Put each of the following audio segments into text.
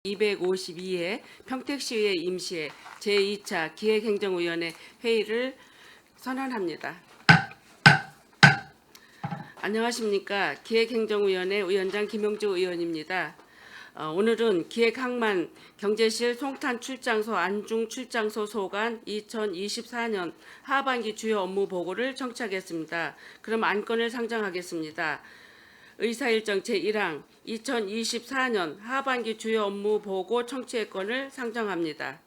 252회 평택시의회 임시회 제2차 기획행정위원회 회의를 선언합니다. 안녕하십니까. 기획행정위원회 위원장 김영주 의원입니다. 오늘은 기획항만 경제실 송탄 출장소 안중 출장소 소관 2024년 하반기 주요 업무 보고를 청취하겠습니다. 그럼 안건을 상정하겠습니다. 의사일정 제1항 2024년 하반기 주요 업무 보고 청취의 건을 상정합니다.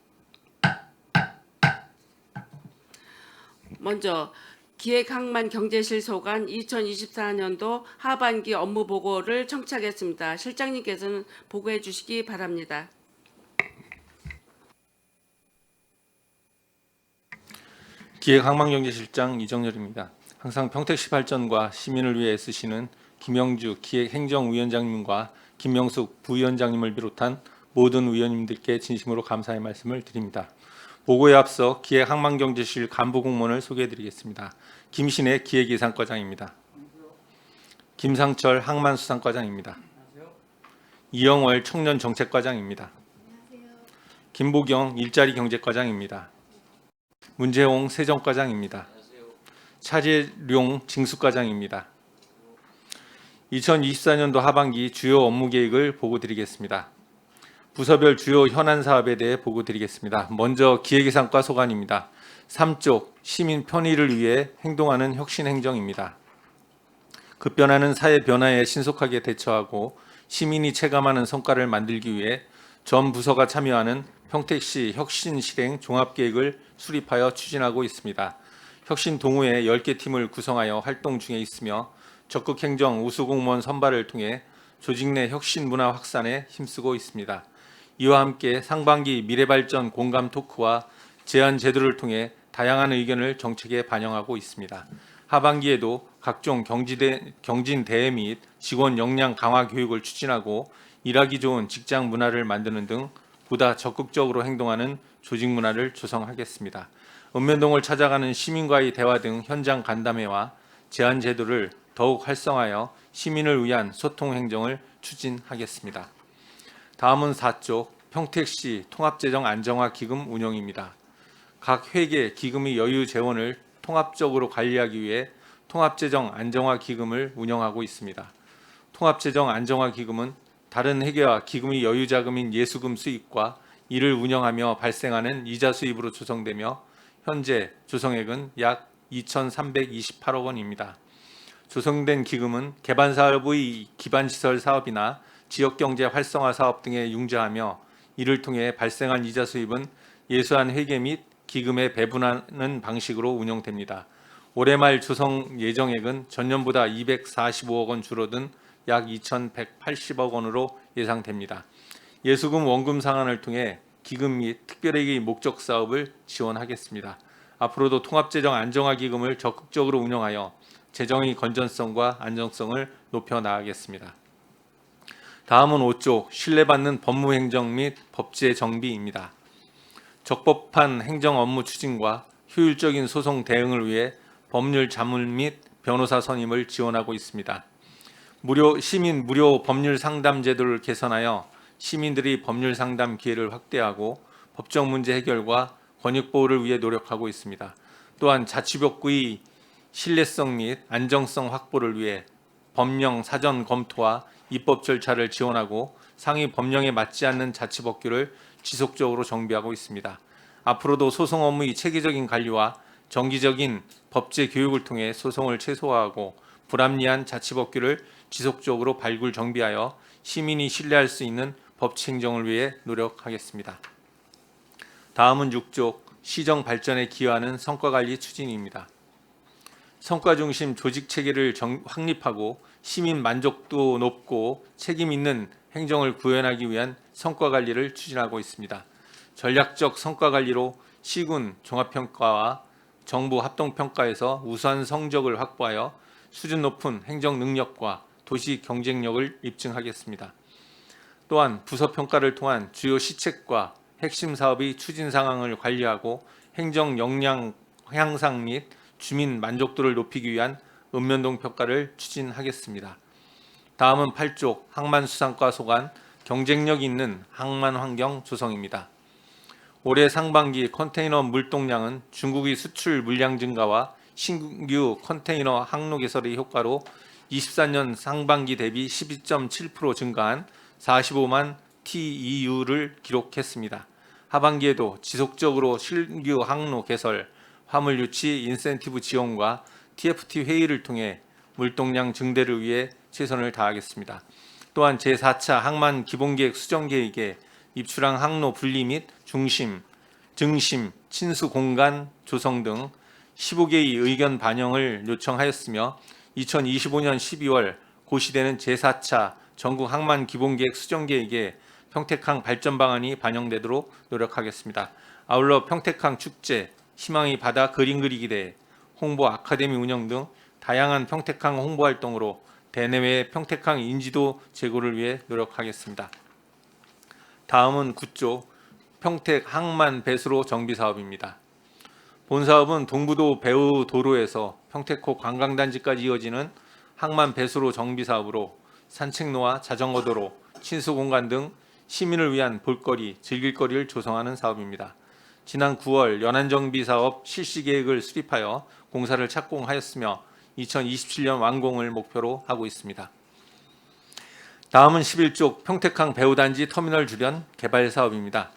먼저 기획항만 경제실 소관 2024년도 하반기 업무 보고를 청취하겠습니다. 실장님께서는 보고해 주시기 바랍니다. 기획항만경제실장 이정열입니다. 항상 평택시 발전과 시민을 위해 애쓰시는 김영주 기획행정위원장님과 김명숙 부위원장님을 비롯한 모든 위원님들께 진심으로 감사의 말씀을 드립니다. 보고에 앞서 기획항만경제실 간부 공무원을 소개해드리겠습니다. 김신혜 기획예산과장입니다. 김상철 항만수산과장입니다. 이영월 청년정책과장입니다. 김보경 일자리경제과장입니다. 문재홍 세정과장입니다. 차재룡 징수과장입니다. 2024년도 하반기 주요 업무 계획을 보고드리겠습니다. 부서별 주요 현안 사업에 대해 보고드리겠습니다. 먼저 기획예산과 소관입니다. 3쪽 시민 편의를 위해 행동하는 혁신행정입니다. 급변하는 사회 변화에 신속하게 대처하고 시민이 체감하는 성과를 만들기 위해 전 부서가 참여하는 평택시 혁신실행 종합계획을 수립하여 추진하고 있습니다. 혁신 동호회 10개 팀을 구성하여 활동 중에 있으며 적극 행정 우수 공무원 선발을 통해 조직 내 혁신 문화 확산에 힘쓰고 있습니다. 이와 함께 상반기 미래발전 공감 토크와 제안 제도를 통해 다양한 의견을 정책에 반영하고 있습니다. 하반기에도 각종 경진 대회 및 직원 역량 강화 교육을 추진하고 일하기 좋은 직장 문화를 만드는 등 보다 적극적으로 행동하는 조직 문화를 조성하겠습니다. 읍면동을 찾아가는 시민과의 대화 등 현장 간담회와 제안 제도를 더욱 활성화하여 시민을 위한 소통 행정을 추진하겠습니다. 다음은 4쪽 평택시 통합재정 안정화 기금 운영입니다. 각 회계 기금의 여유 재원을 통합적으로 관리하기 위해 통합재정 안정화 기금을 운영하고 있습니다. 통합재정 안정화 기금은 다른 회계와 기금의 여유 자금인 예수금 수입과 이를 운영하며 발생하는 이자 수입으로 조성되며 현재 조성액은 약 2,328억 원입니다. 조성된 기금은 개발사업의 기반시설 사업이나 지역경제 활성화 사업 등에 융자하며 이를 통해 발생한 이자 수입은 예수한 회계 및 기금에 배분하는 방식으로 운영됩니다. 올해 말 조성 예정액은 전년보다 245억 원 줄어든 약 2,180억 원으로 예상됩니다. 예수금 원금 상환을 통해 기금 및 특별회계의 목적 사업을 지원하겠습니다. 앞으로도 통합재정 안정화 기금을 적극적으로 운영하여 재정의 건전성과 안정성을 높여 나가겠습니다. 다음은 5쪽 신뢰받는 법무행정 및 법제 정비입니다. 적법한 행정 업무 추진과 효율적인 소송 대응을 위해 법률 자문 및 변호사 선임을 지원하고 있습니다. 시민 무료 법률 상담 제도를 개선하여 시민들이 법률 상담 기회를 확대하고 법적 문제 해결과 권익 보호를 위해 노력하고 있습니다. 또한 자치법규의 신뢰성 및 안정성 확보를 위해 법령 사전 검토와 입법 절차를 지원하고 상위 법령에 맞지 않는 자치법규를 지속적으로 정비하고 있습니다. 앞으로도 소송 업무의 체계적인 관리와 정기적인 법제 교육을 통해 소송을 최소화하고 불합리한 자치법규를 지속적으로 발굴 정비하여 시민이 신뢰할 수 있는 법치 행정을 위해 노력하겠습니다. 다음은 6쪽 시정 발전에 기여하는 성과관리 추진입니다. 성과 중심 조직 체계를 확립하고 시민 만족도 높고 책임 있는 행정을 구현하기 위한 성과 관리를 추진하고 있습니다. 전략적 성과 관리로 시군 종합평가와 정부 합동평가에서 우수한 성적을 확보하여 수준 높은 행정 능력과 도시 경쟁력을 입증하겠습니다. 또한 부서 평가를 통한 주요 시책과 핵심 사업의 추진 상황을 관리하고 행정 역량 향상 및 주민 만족도를 높이기 위한 읍면동 평가를 추진하겠습니다. 다음은 8쪽 항만수산과 소관 경쟁력 있는 항만 환경 조성입니다. 올해 상반기 컨테이너 물동량은 중국의 수출 물량 증가와 신규 컨테이너 항로 개설의 효과로 24년 상반기 대비 12.7% 증가한 45만 TEU를 기록했습니다. 하반기에도 지속적으로 신규 항로 개설, 화물 유치 인센티브 지원과 TFT 회의를 통해 물동량 증대를 위해 최선을 다하겠습니다. 또한 제4차 항만 기본계획 수정계획에 입출항 항로 분리 및 중심, 증심, 친수 공간 조성 등 15개의 의견 반영을 요청하였으며 2025년 12월 고시되는 제4차 전국 항만 기본계획 수정계획에 평택항 발전 방안이 반영되도록 노력하겠습니다. 아울러 평택항 축제, 희망의 바다 그림 그리기 대회, 홍보 아카데미 운영 등 다양한 평택항 홍보 활동으로 대내외 평택항 인지도 제고를 위해 노력하겠습니다. 다음은 9조 평택 항만 배수로 정비 사업입니다. 본 사업은 동부도 배우 도로에서 평택호 관광단지까지 이어지는 항만 배수로 정비 사업으로 산책로와 자전거도로, 친수공간 등 시민을 위한 볼거리, 즐길거리를 조성하는 사업입니다. 지난 9월 연안정비 사업 실시 계획을 수립하여 공사를 착공하였으며 2027년 완공을 목표로 하고 있습니다. 다음은 11쪽 평택항 배우단지 터미널 주변 개발 사업입니다.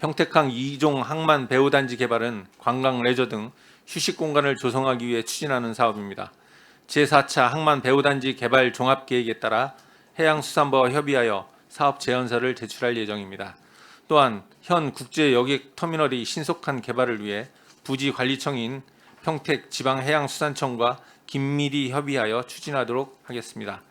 평택항 2종 항만 배우단지 개발은 관광 레저 등 휴식 공간을 조성하기 위해 추진하는 사업입니다. 제4차 항만 배우단지 개발 종합계획에 따라 해양수산부와 협의하여 사업 제안서를 제출할 예정입니다. 또한 현 국제 여객 터미널의 신속한 개발을 위해 부지관리청인 평택지방해양수산청과 긴밀히 협의하여 추진하도록 하겠습니다.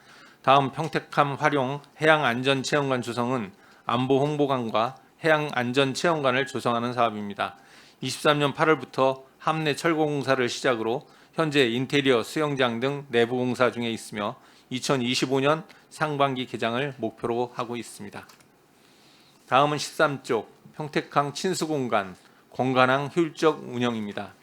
다음 평택함 활용 해양안전체험관 조성은 안보홍보관과 해양안전체험관을 조성하는 사업입니다. 23년 8월부터 함내 철거공사를 시작으로 현재 인테리어, 수영장 등 내부 공사 중에 있으며 2025년 상반기 개장을 목표로 하고 있습니다. 다음은 13쪽 평택항 친수공간 건강항 효율적 운영입니다.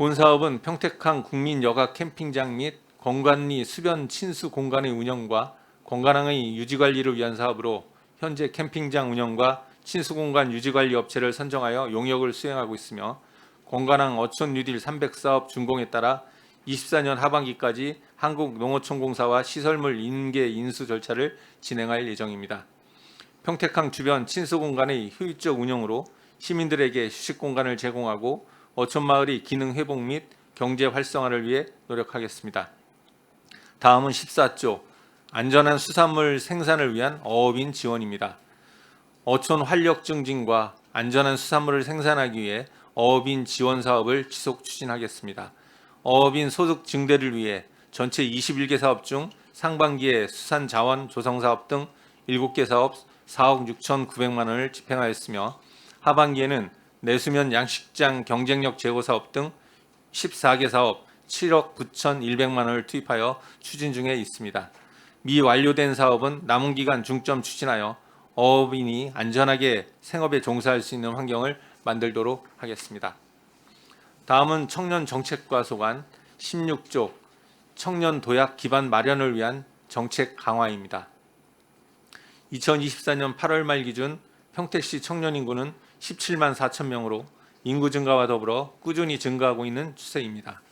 본 사업은 평택항 국민여가 캠핑장 및 건관리 수변 친수 공간의 운영과 건강항의 유지관리를 위한 사업으로 현재 캠핑장 운영과 친수공간 유지관리 업체를 선정하여 용역을 수행하고 있으며 건강항 어촌 뉴딜 300사업 준공에 따라 24년 하반기까지 한국농어촌공사와 시설물 인계 인수 절차를 진행할 예정입니다. 평택항 주변 친수공간의 효율적 운영으로 시민들에게 휴식 공간을 제공하고 어촌마을의 기능 회복 및 경제 활성화를 위해 노력하겠습니다. 다음은 14조 안전한 수산물 생산을 위한 어업인 지원입니다. 어촌 활력 증진과 안전한 수산물을 생산하기 위해 어업인 지원 사업을 지속 추진하겠습니다. 어업인 소득 증대를 위해 전체 21개 사업 중 상반기에 수산자원 조성 사업 등 7개 사업 4억 6,900만 원을 집행하였으며 하반기에는 내수면 양식장 경쟁력 제고 사업 등 14개 사업 7억 9,100만 원을 투입하여 추진 중에 있습니다. 미완료된 사업은 남은 기간 중점 추진하여 어업인이 안전하게 생업에 종사할 수 있는 환경을 만들도록 하겠습니다. 다음은 청년 정책과 소관 16조 청년 도약 기반 마련을 위한 정책 강화입니다. 2024년 8월 말 기준 평택시 청년 인구는 17만 4천 명으로 인구 증가와 더불어 꾸준히 증가하고 있는 추세입니다.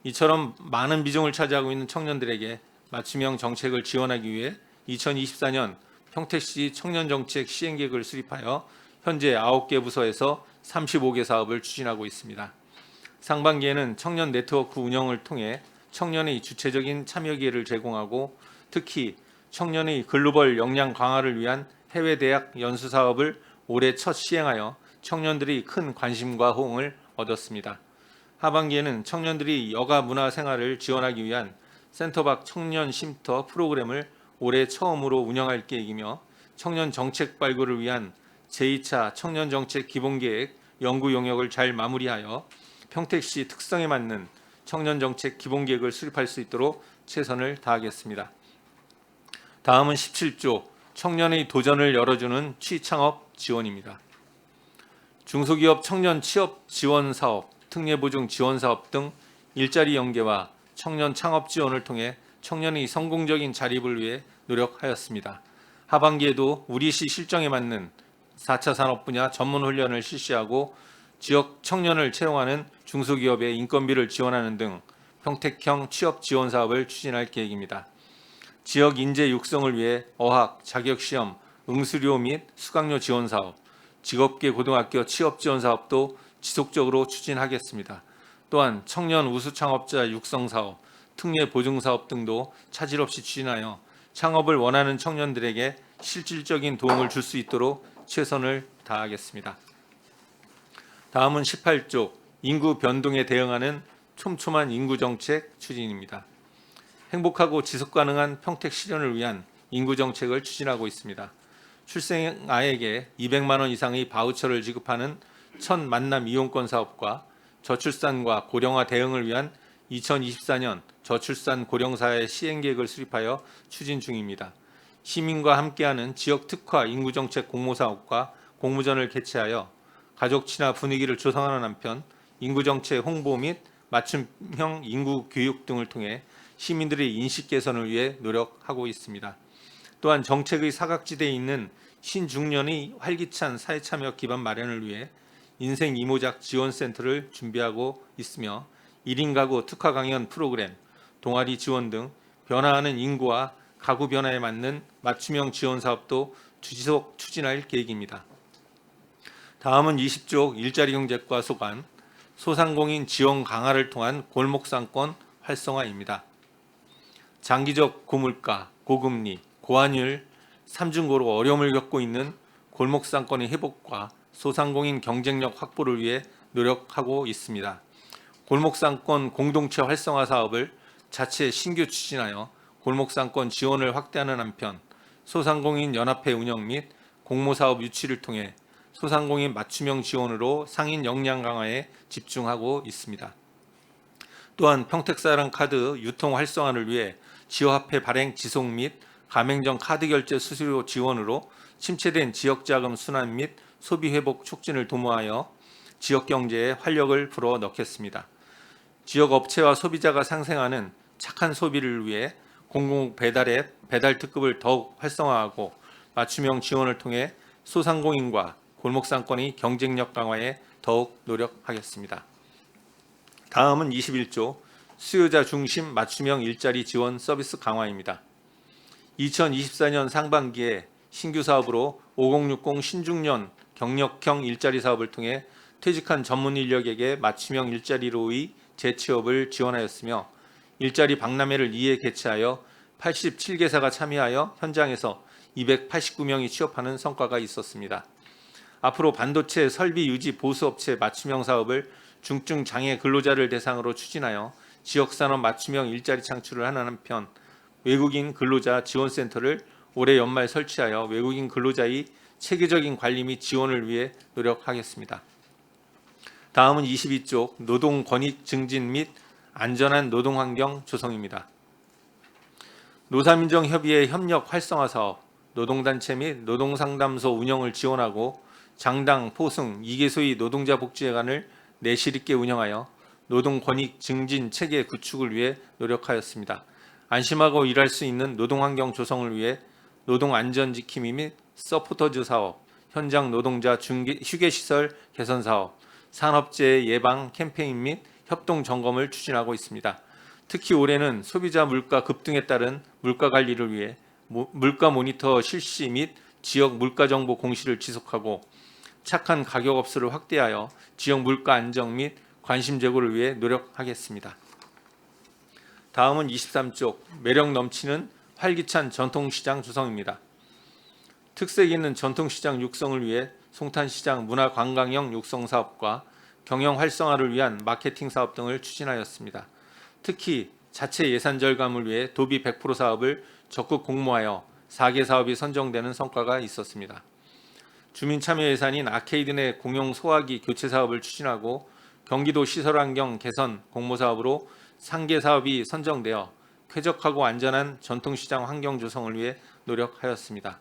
이처럼 많은 비중을 차지하고 있는 청년들에게 맞춤형 정책을 지원하기 위해 2024년 평택시 청년정책 시행계획을 수립하여 현재 9개 부서에서 35개 사업을 추진하고 있습니다. 상반기에는 청년 네트워크 운영을 통해 청년의 주체적인 참여 기회를 제공하고 특히 청년의 글로벌 역량 강화를 위한 해외 대학 연수 사업을 올해 첫 시행하여 청년들이 큰 관심과 호응을 얻었습니다. 하반기에는 청년들이 여가 문화 생활을 지원하기 위한 센터 밖 청년 쉼터 프로그램을 올해 처음으로 운영할 계획이며 청년 정책 발굴을 위한 제2차 청년 정책 기본계획 연구 용역을 잘 마무리하여 평택시 특성에 맞는 청년 정책 기본계획을 수립할 수 있도록 최선을 다하겠습니다. 다음은 17조 청년의 도전을 열어주는 취창업 지원입니다. 중소기업 청년 취업 지원 사업, 특례보증 지원 사업 등 일자리 연계와 청년 창업 지원을 통해 청년의 성공적인 자립을 위해 노력하였습니다. 하반기에도 우리시 실정에 맞는 4차 산업 분야 전문 훈련을 실시하고 지역 청년을 채용하는 중소기업의 인건비를 지원하는 등 평택형 취업 지원 사업을 추진할 계획입니다. 지역 인재 육성을 위해 어학, 자격시험, 응수료 및 수강료 지원 사업, 직업계 고등학교 취업 지원 사업도 지속적으로 추진하겠습니다. 또한 청년 우수 창업자 육성 사업, 특례 보증 사업 등도 차질 없이 추진하여 창업을 원하는 청년들에게 실질적인 도움을 줄 수 있도록 최선을 다하겠습니다. 다음은 18쪽 인구 변동에 대응하는 촘촘한 인구 정책 추진입니다. 행복하고 지속 가능한 평택 실현을 위한 인구 정책을 추진하고 있습니다. 출생아에게 200만 원 이상의 바우처를 지급하는 첫 만남 이용권 사업과 저출산과 고령화 대응을 위한 2024년 저출산 고령사회 시행계획을 수립하여 추진 중입니다. 시민과 함께하는 지역 특화 인구정책 공모사업과 공모전을 개최하여 가족 친화 분위기를 조성하는 한편 인구정책 홍보 및 맞춤형 인구 교육 등을 통해 시민들의 인식 개선을 위해 노력하고 있습니다. 또한 정책의 사각지대에 있는 신중년의 활기찬 사회참여 기반 마련을 위해 인생 이모작 지원센터를 준비하고 있으며 1인 가구 특화 강연 프로그램, 동아리 지원 등 변화하는 인구와 가구 변화에 맞는 맞춤형 지원 사업도 지속 추진할 계획입니다. 다음은 20쪽 일자리 경제과 소관, 소상공인 지원 강화를 통한 골목상권 활성화입니다. 장기적 고물가, 고금리, 고환율, 삼중고로 어려움을 겪고 있는 골목상권의 회복과 소상공인 경쟁력 확보를 위해 노력하고 있습니다. 골목상권 공동체 활성화 사업을 자체 신규 추진하여 골목상권 지원을 확대하는 한편 소상공인 연합회 운영 및 공모사업 유치를 통해 소상공인 맞춤형 지원으로 상인 역량 강화에 집중하고 있습니다. 또한 평택사랑 카드 유통 활성화를 위해 지역화폐 발행 지속 및 가맹점 카드 결제 수수료 지원으로 침체된 지역자금 순환 및 소비 회복 촉진을 도모하여 지역 경제에 활력을 불어 넣겠습니다. 지역 업체와 소비자가 상생하는 착한 소비를 위해 공공 배달앱 배달 특급을 더욱 활성화하고 맞춤형 지원을 통해 소상공인과 골목상권의 경쟁력 강화에 더욱 노력하겠습니다. 다음은 21조 수요자 중심 맞춤형 일자리 지원 서비스 강화입니다. 2024년 상반기에 신규 사업으로 5060 신중년 경력형 일자리 사업을 통해 퇴직한 전문 인력에게 맞춤형 일자리로의 재취업을 지원하였으며 일자리 박람회를 2회 개최하여 87개사가 참여하여 현장에서 289명이 취업하는 성과가 있었습니다. 앞으로 반도체 설비 유지 보수업체 맞춤형 사업을 중증 장애 근로자를 대상으로 추진하여 지역산업 맞춤형 일자리 창출을 하는 한편 외국인 근로자 지원센터를 올해 연말 설치하여 외국인 근로자의 체계적인 관리 및 지원을 위해 노력하겠습니다. 다음은 22쪽 노동 권익 증진 및 안전한 노동 환경 조성입니다. 노사민정협의회 협력 활성화 사업, 노동단체 및 노동상담소 운영을 지원하고 장당, 포승, 2개소의 노동자 복지회관을 내실 있게 운영하여 노동 권익 증진 체계 구축을 위해 노력하였습니다. 안심하고 일할 수 있는 노동 환경 조성을 위해 노동 안전 지킴이 및 서포터즈 사업, 현장 노동자 휴게 시설 개선 사업, 산업재해 예방 캠페인 및 협동 점검을 추진하고 있습니다. 특히 올해는 소비자 물가 급등에 따른 물가 관리를 위해 물가 모니터 실시 및 지역 물가 정보 공시를 지속하고 착한 가격 업소를 확대하여 지역 물가 안정 및 관심 제고를 위해 노력하겠습니다. 다음은 23쪽 매력 넘치는 활기찬 전통시장 조성입니다. 특색 있는 전통시장 육성을 위해 송탄시장 문화관광형 육성 사업과 경영 활성화를 위한 마케팅 사업 등을 추진하였습니다. 특히 자체 예산 절감을 위해 도비 100% 사업을 적극 공모하여 4개 사업이 선정되는 성과가 있었습니다. 주민 참여 예산인 아케이드 내 공용 소화기 교체 사업을 추진하고 경기도 시설환경 개선 공모 사업으로 상계 사업이 선정되어 쾌적하고 안전한 전통시장 환경 조성을 위해 노력하였습니다.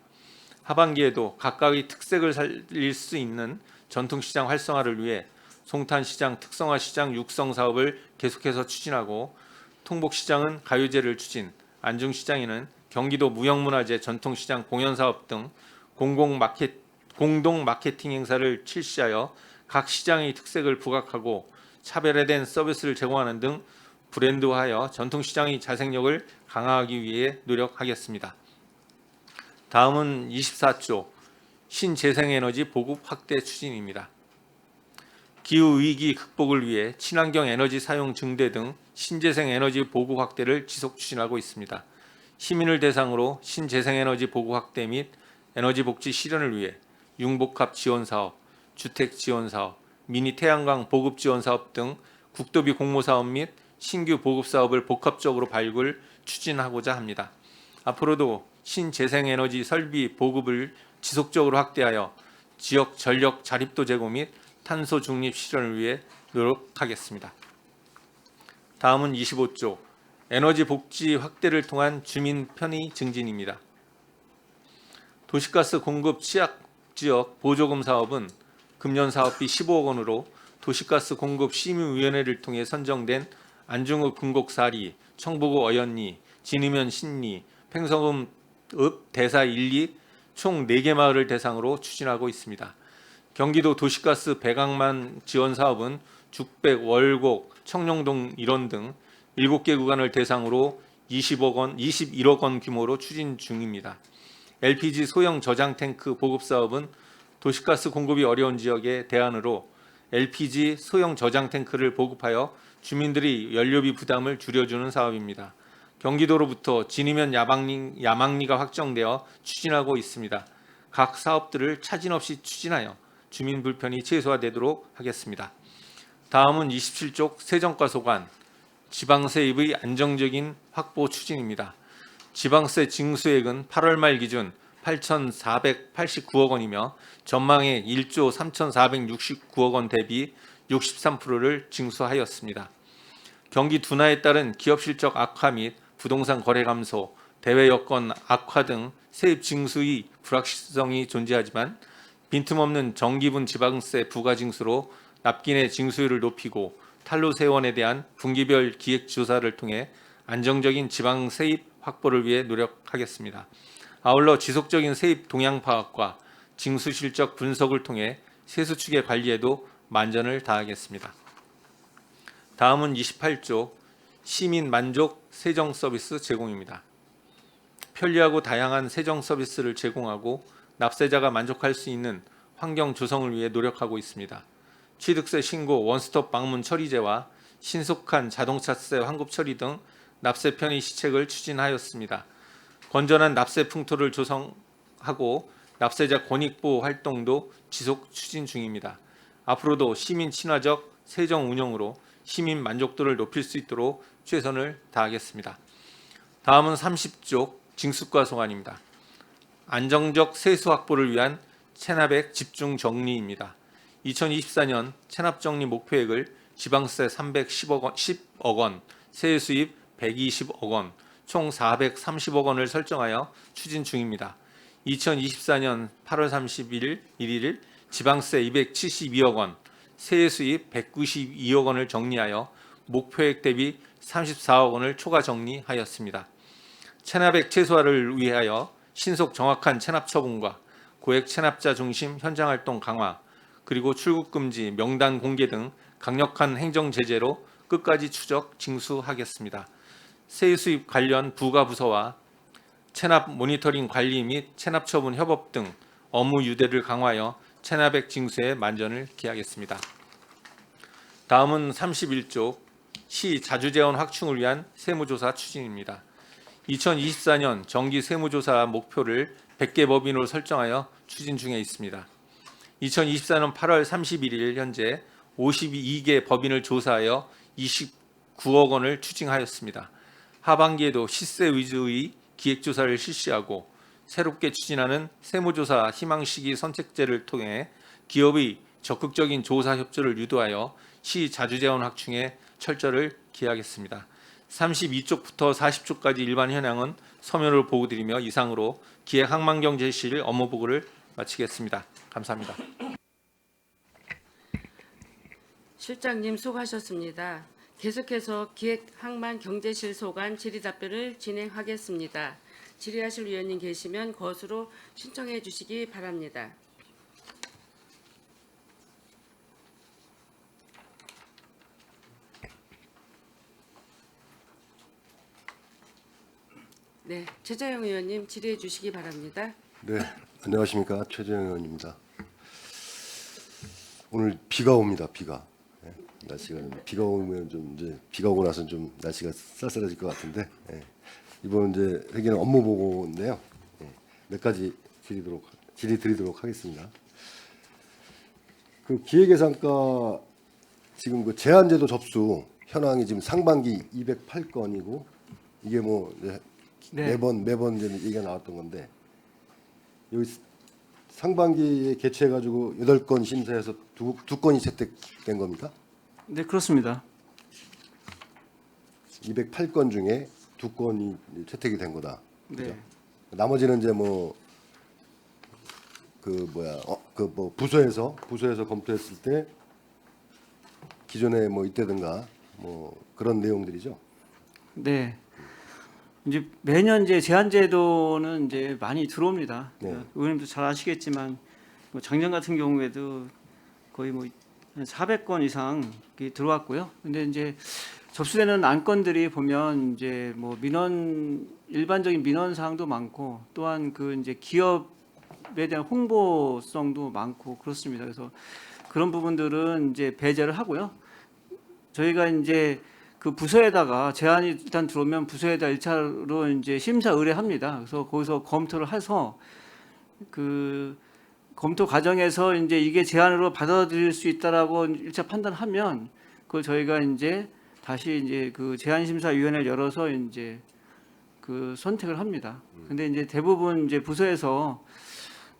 하반기에도 각각의 특색을 살릴 수 있는 전통시장 활성화를 위해 송탄시장 특성화 시장 육성 사업을 계속해서 추진하고 통복시장은 가요제를 추진, 안중시장에는 경기도 무형문화재 전통시장 공연사업 등 공동 마케팅 행사를 실시하여 각 시장의 특색을 부각하고 차별화된 서비스를 제공하는 등 브랜드화하여 전통시장의 자생력을 강화하기 위해 노력하겠습니다. 다음은 24조 신재생에너지 보급 확대 추진입니다. 기후위기 극복을 위해 친환경 에너지 사용 증대 등 신재생 에너지 보급 확대를 지속 추진하고 있습니다. 시민을 대상으로 신재생에너지 보급 확대 및 에너지 복지 실현을 위해 융복합 지원 사업, 주택 지원 사업, 미니 태양광 보급 지원 사업 등 국도비 공모 사업 및 신규 보급 사업을 복합적으로 발굴 추진하고자 합니다. 앞으로도 신재생에너지 설비 보급을 지속적으로 확대하여 지역 전력 자립도 제고 및 탄소 중립 실현을 위해 노력하겠습니다. 다음은 25조 에너지 복지 확대를 통한 주민 편의 증진입니다. 도시가스 공급 취약 지역 보조금 사업은 금년 사업비 15억 원으로 도시가스 공급 심의위원회를 통해 선정된 안중읍 금곡사리, 청보고 어연리, 진의면 신리, 팽성읍 대사 1, 2 총 4개 마을을 대상으로 추진하고 있습니다. 경기도 도시가스 배강만 지원 사업은 죽백, 월곡, 청룡동 일원 등 7개 구간을 대상으로 21억 원 규모로 추진 중입니다. LPG 소형 저장 탱크 보급 사업은 도시가스 공급이 어려운 지역의 대안으로 LPG 소형 저장 탱크를 보급하여 주민들이 연료비 부담을 줄여주는 사업입니다. 경기도로부터 진이면 야망리가 확정되어 추진하고 있습니다. 각 사업들을 차질 없이 추진하여 주민 불편이 최소화되도록 하겠습니다. 다음은 27쪽 세정과 소관, 지방세입의 안정적인 확보 추진입니다. 지방세 징수액은 8월 말 기준 8,489억 원이며 전망의 1조 3,469억 원 대비 63%를 징수하였습니다. 경기 둔화에 따른 기업 실적 악화 및 부동산 거래 감소, 대외 여건 악화 등 세입 징수의 불확실성이 존재하지만 빈틈없는 정기분 지방세 부과 징수로 납기내 징수율을 높이고 탈루 세원에 대한 분기별 기획 조사를 통해 안정적인 지방 세입 확보를 위해 노력하겠습니다. 아울러 지속적인 세입 동향 파악과 징수 실적 분석을 통해 세수 추계 관리에도 만전을 다하겠습니다. 다음은 28조 시민 만족 세정 서비스 제공입니다. 편리하고 다양한 세정 서비스를 제공하고 납세자가 만족할 수 있는 환경 조성을 위해 노력하고 있습니다. 취득세 신고 원스톱 방문 처리제와 신속한 자동차세 환급 처리 등 납세 편의 시책을 추진하였습니다. 건전한 납세 풍토를 조성하고 납세자 권익보호 활동도 지속 추진 중입니다. 앞으로도 시민 친화적 세정 운영으로 시민 만족도를 높일 수 있도록 최선을 다하겠습니다. 다음은 30조 징수과 소관입니다. 안정적 세수 확보를 위한 체납액 집중 정리입니다. 2024년 체납 정리 목표액을 지방세 10억 원, 세액 수입 120억 원, 총 430억 원을 설정하여 추진 중입니다. 2024년 8월 31일 지방세 272억 원, 세액 수입 192억 원을 정리하여 목표액 대비 34억 원을 초과 정리하였습니다. 체납액 최소화를 위하여 신속 정확한 체납 처분과 고액 체납자 중심 현장 활동 강화, 그리고 출국 금지, 명단 공개 등 강력한 행정 제재로 끝까지 추적 징수하겠습니다. 세액 수입 관련 부가 부서와 체납 모니터링 관리 및 체납 처분 협업 등 업무 유대를 강화하여 체납액 징수에 만전을 기하겠습니다. 다음은 31조 시 자주재원 확충을 위한 세무조사 추진입니다. 2024년 정기 세무조사 목표를 100개 법인으로 설정하여 추진 중에 있습니다. 2024년 8월 31일 현재 52개 법인을 조사하여 29억 원을 추징하였습니다. 하반기에도 시세 위주의 기획조사를 실시하고 새롭게 추진하는 세무조사 희망시기 선택제를 통해 기업의 적극적인 조사 협조를 유도하여 시 자주재원 확충에 철저를 기하겠습니다. 32쪽부터 40쪽까지 일반 현황은 서면으로 보고드리며 이상으로 기획항만경제실 업무 보고를 마치겠습니다. 감사합니다. 실장님 수고하셨습니다. 계속해서 기획항만경제실 소관 질의답변을 진행하겠습니다. 질의하실 위원님 계시면 것으로 신청해 주시기 바랍니다. 네, 최재형 의원님 질의해 주시기 바랍니다. 네, 안녕하십니까. 최재형 의원입니다. 오늘 비가 옵니다. 비가. 예, 날씨가 비가 오면 좀 이제 비가 오고 나서 좀 날씨가 쌀쌀해질 것 같은데 이번 이제 회계는 업무 보고인데요. 몇 가지 질의 드리도록 하겠습니다. 그 기획예산과 지금 그 제한제도 접수 현황이 지금 상반기 208건이고 이게 뭐 이제 네. 매번 이제 얘기가 나왔던 건데 여기 상반기에 개최해가지고 8건 심사해서 두 건이 채택된 겁니까? 네, 그렇습니다. 208건 중에 2건이 채택이 된 거다. 네. 나머지는 이제 뭐 부서에서 검토했을 때 기존에 뭐 이때든가 뭐 그런 내용들이죠. 네. 이제 매년 이제 제한제도는 이제 많이 들어옵니다. 네. 의원님도 잘 아시겠지만 뭐 작년 같은 경우에도 거의 뭐 400건 이상 들어왔고요. 근데 이제 접수되는 안건들이 보면 이제 뭐 일반적인 민원 사항도 많고 또한 그 이제 기업에 대한 홍보성도 많고 그렇습니다. 그래서 그런 부분들은 이제 배제를 하고요. 저희가 이제 그 부서에다가 제안이 일단 들어오면 부서에다 1차로 이제 심사 의뢰합니다. 그래서 거기서 검토를 해서 그 검토 과정에서 이제 이게 제안으로 받아들일 수 있다라고 1차 판단하면 그걸 저희가 이제 다시 이제 그 제안심사위원회를 열어서 이제 그 선택을 합니다. 근데 이제 대부분 이제 부서에서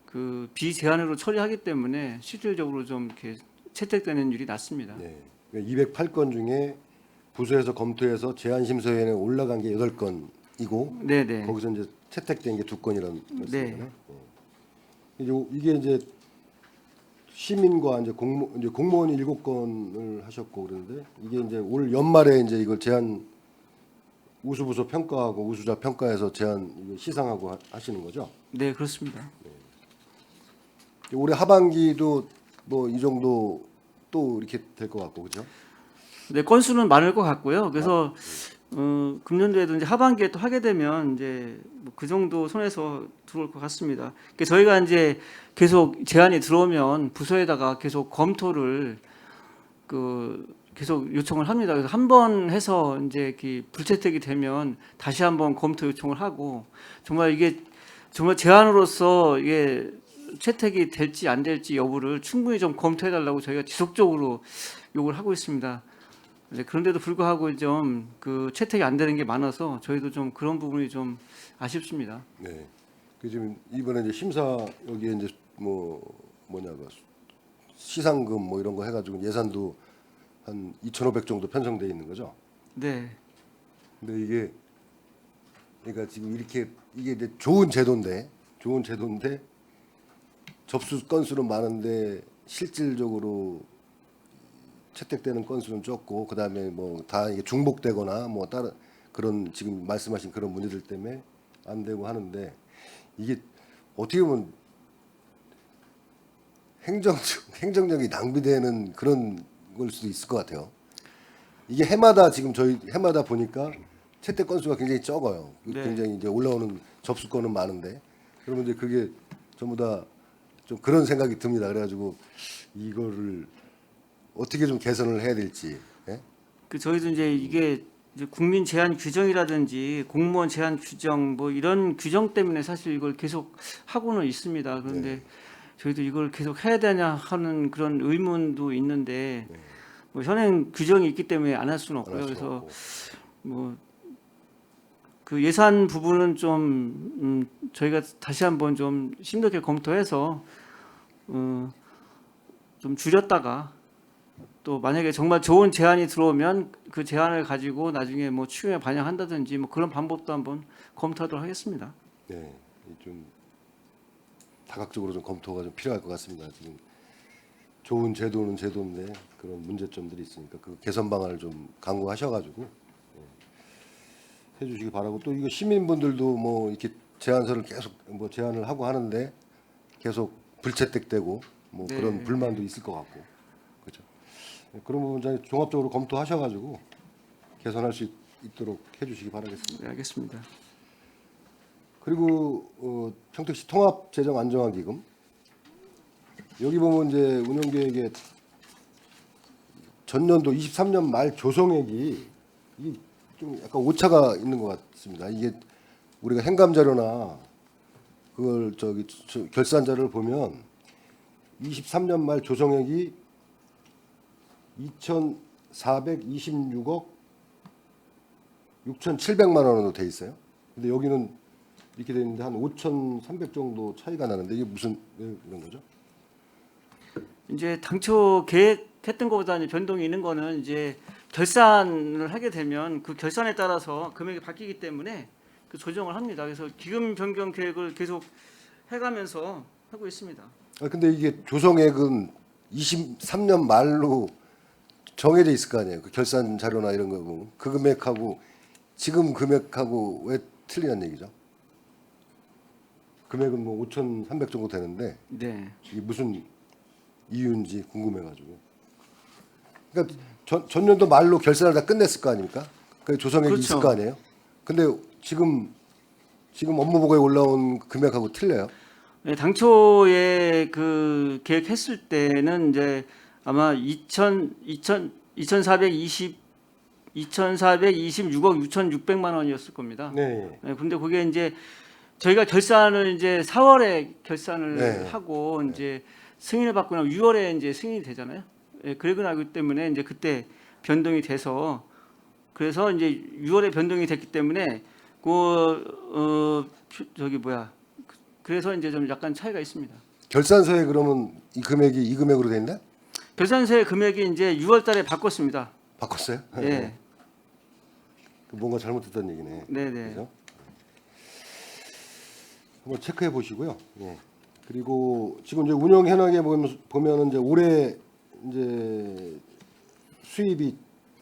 그 비제안으로 처리하기 때문에 실질적으로 좀 이렇게 채택되는 일이 낮습니다. 네. 208건 중에 부서에서 검토해서 제안심사위원회에 올라간 게 8건이고 네네. 거기서 이제 채택된 게 2건이라는 네. 말씀이잖아요. 이게 이제 시민과 이제 공무원이 7건을 하셨고 그러는데 이게 이제 올 연말에 이제 이걸 제안 우수부서 평가하고 우수자 평가해서 제안 이거 시상하고 하시는 거죠. 네, 그렇습니다. 올해 하반기도 뭐 이 정도 또 이렇게 될 것 같고 그죠? 네, 건수는 많을 것 같고요. 그래서 금년도에도 이제 하반기에 또 하게 되면 이제 뭐 그 정도 선에서 들어올 것 같습니다. 그러니까 저희가 이제 계속 제안이 들어오면 부서에다가 계속 검토를 계속 요청을 합니다. 그래서 한 번 해서 이제 이렇게 불채택이 되면 다시 한번 검토 요청을 하고 정말 이게 정말 제안으로서 이게 채택이 될지 안 될지 여부를 충분히 좀 검토해 달라고 저희가 지속적으로 요구를 하고 있습니다. 네, 그런데도 불구하고 좀 그 채택이 안 되는 게 많아서 저희도 좀 그런 부분이 좀 아쉽습니다. 네. 그 지금 이번에 이제 심사 여기에 이제 시상금 뭐 이런 거 해가지고 예산도 한 2,500 정도 편성돼 있는 거죠. 네, 근데 이게 그러니까 지금 이렇게 이게 이제 좋은 제도인데 접수 건수는 많은데 실질적으로 채택되는 건수는 적고 그다음에 뭐 다 이게 중복되거나 뭐 다른 그런 지금 말씀하신 그런 문제들 때문에 안 되고 하는데 이게 어떻게 보면 행정력이 낭비되는 그런 걸 수도 있을 것 같아요. 이게 해마다 지금 저희 해마다 보니까 채택 건수가 굉장히 적어요. 네. 굉장히 이제 올라오는 접수 건은 많은데 그러면 이제 그게 전부 다 좀 그런 생각이 듭니다. 그래가지고 이거를 어떻게 좀 개선을 해야 될지. 예? 그 저희도 이제 이게 이제 국민 제한 규정이라든지 공무원 제한 규정 뭐 이런 규정 때문에 사실 이걸 계속 하고는 있습니다. 그런데 저희도 이걸 계속 해야 되냐 하는 그런 의문도 있는데 뭐 현행 규정이 있기 때문에 안 할 수는 없고요. 안 할 수는 그래서 없고. 뭐 그 예산 부분은 좀 저희가 다시 한번 좀 심도있게 검토해서 좀 줄였다가 또 만약에 정말 좋은 제안이 들어오면 그 제안을 가지고 나중에 뭐 추후에 반영한다든지 뭐 그런 방법도 한번 검토하도록 하겠습니다. 네, 좀 다각적으로 좀 검토가 좀 필요할 것 같습니다. 지금 좋은 제도는 제도인데 그런 문제점들이 있으니까 그 개선 방안을 좀 강구하셔가지고 해주시기 바라고 또 이거 시민분들도 뭐 이렇게 제안서를 계속 뭐 제안을 하고 하는데 계속 불채택되고 뭐 네. 그런 불만도 있을 것 같고 그렇죠. 그런 부분 좀 종합적으로 검토하셔가지고 개선할 수 있도록 해주시기 바라겠습니다. 네, 알겠습니다. 그리고 평택시 통합재정안정화기금 여기 보면 이제 운영계획에 전년도 23년 말 조성액이 이게 좀 약간 오차가 있는 것 같습니다. 이게 우리가 행감 자료나 그걸 결산 자료를 보면 23년 말 조성액이 2,426억 6,700만 원으로 돼 있어요. 근데 여기는 이렇게 돼 있는데 한 5,300 정도 차이가 나는데 이게 무슨 왜 이런 거죠? 이제 당초 계획했던 것보다 이제 변동이 있는 거는 이제 결산을 하게 되면 그 결산에 따라서 금액이 바뀌기 때문에 그 조정을 합니다. 그래서 기금 변경 계획을 계속 해가면서 하고 있습니다. 근데 이게 조성액은 23년 말로 정해져 있을 거 아니에요. 그 결산 자료나 이런 거 보면 그 금액하고 지금 금액하고 왜 틀리는 얘기죠? 금액은 뭐 5,300 정도 되는데 네. 이게 무슨 이유인지 궁금해가지고. 그러니까 전년도 말로 결산을 다 끝냈을 거 아닙니까? 그 조성액이 그렇죠. 있을 거 아니에요? 근데 지금 업무보고에 올라온 금액하고 틀려요. 네, 당초에 그 계획했을 때는 이제 아마 2,426억 6,600만 원이었을 겁니다. 네. 네, 근데 그게 이제 저희가 결산을 이제 4월에 결산을 네. 하고 이제 승인을 받고 나면 6월에 이제 승인이 되잖아요. 예, 그러고 나기 때문에 이제 그때 변동이 돼서 그래서 이제 6월에 변동이 됐기 때문에 그래서 이제 좀 약간 차이가 있습니다. 결산서에 그러면 이 금액이 이 금액으로 돼 있나? 결산세 금액이 이제 6월달에 바꿨습니다. 바꿨어요? 예, 뭔가 잘못됐다는 얘기네. 네, 네. 그죠? 한번 체크해 보시고요. 예. 그리고 지금 이제 운영 현황에 보면은 이제 올해 이제 수입이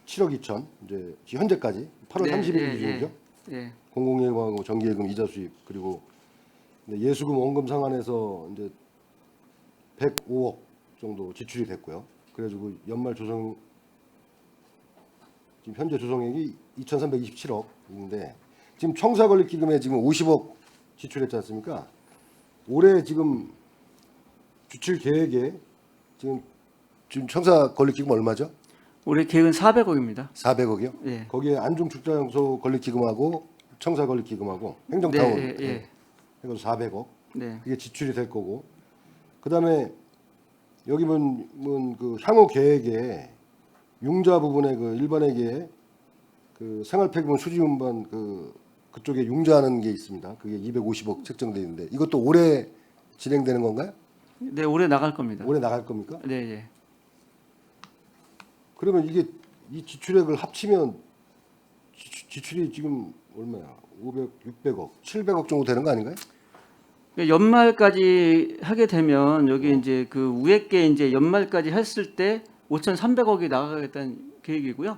7억 2천 이제 현재까지 8월 네, 30일 예, 기준이죠. 예. 공공예금하고 정기예금 이자 수입 그리고 예수금 원금 상환해서 이제 105억 정도 지출이 됐고요. 그래가지고 연말 조성 지금 현재 조성액이 2,327억인데 지금 청사 건립 기금에 지금 50억 지출했지 않습니까? 올해 지금 주출 계획에 지금 청사 건립 기금 얼마죠? 올해 계획은 400억입니다. 400억이요? 예. 거기에 안중축자장소 건립 기금하고 청사 건립 기금하고 행정타운 네, 예. 해가지고 400억. 네. 그게 지출이 될 거고. 그다음에 여기 보면 그 향후 계획에 융자 부분에 그 일반회계에 그 생활폐기물 수지 운반 그쪽에 융자하는 게 있습니다. 그게 250억 책정돼 있는데 이것도 올해 진행되는 건가요? 네, 올해 나갈 겁니다. 올해 나갈 겁니까? 네, 예. 그러면 이게 이 지출액을 합치면 지출이 지금 얼마야? 500, 600억, 700억 정도 되는 거 아닌가요? 그러니까 연말까지 하게 되면 여기 이제 그 위에 게 이제 연말까지 했을 때 5,300억이 나가겠다는 계획이고요.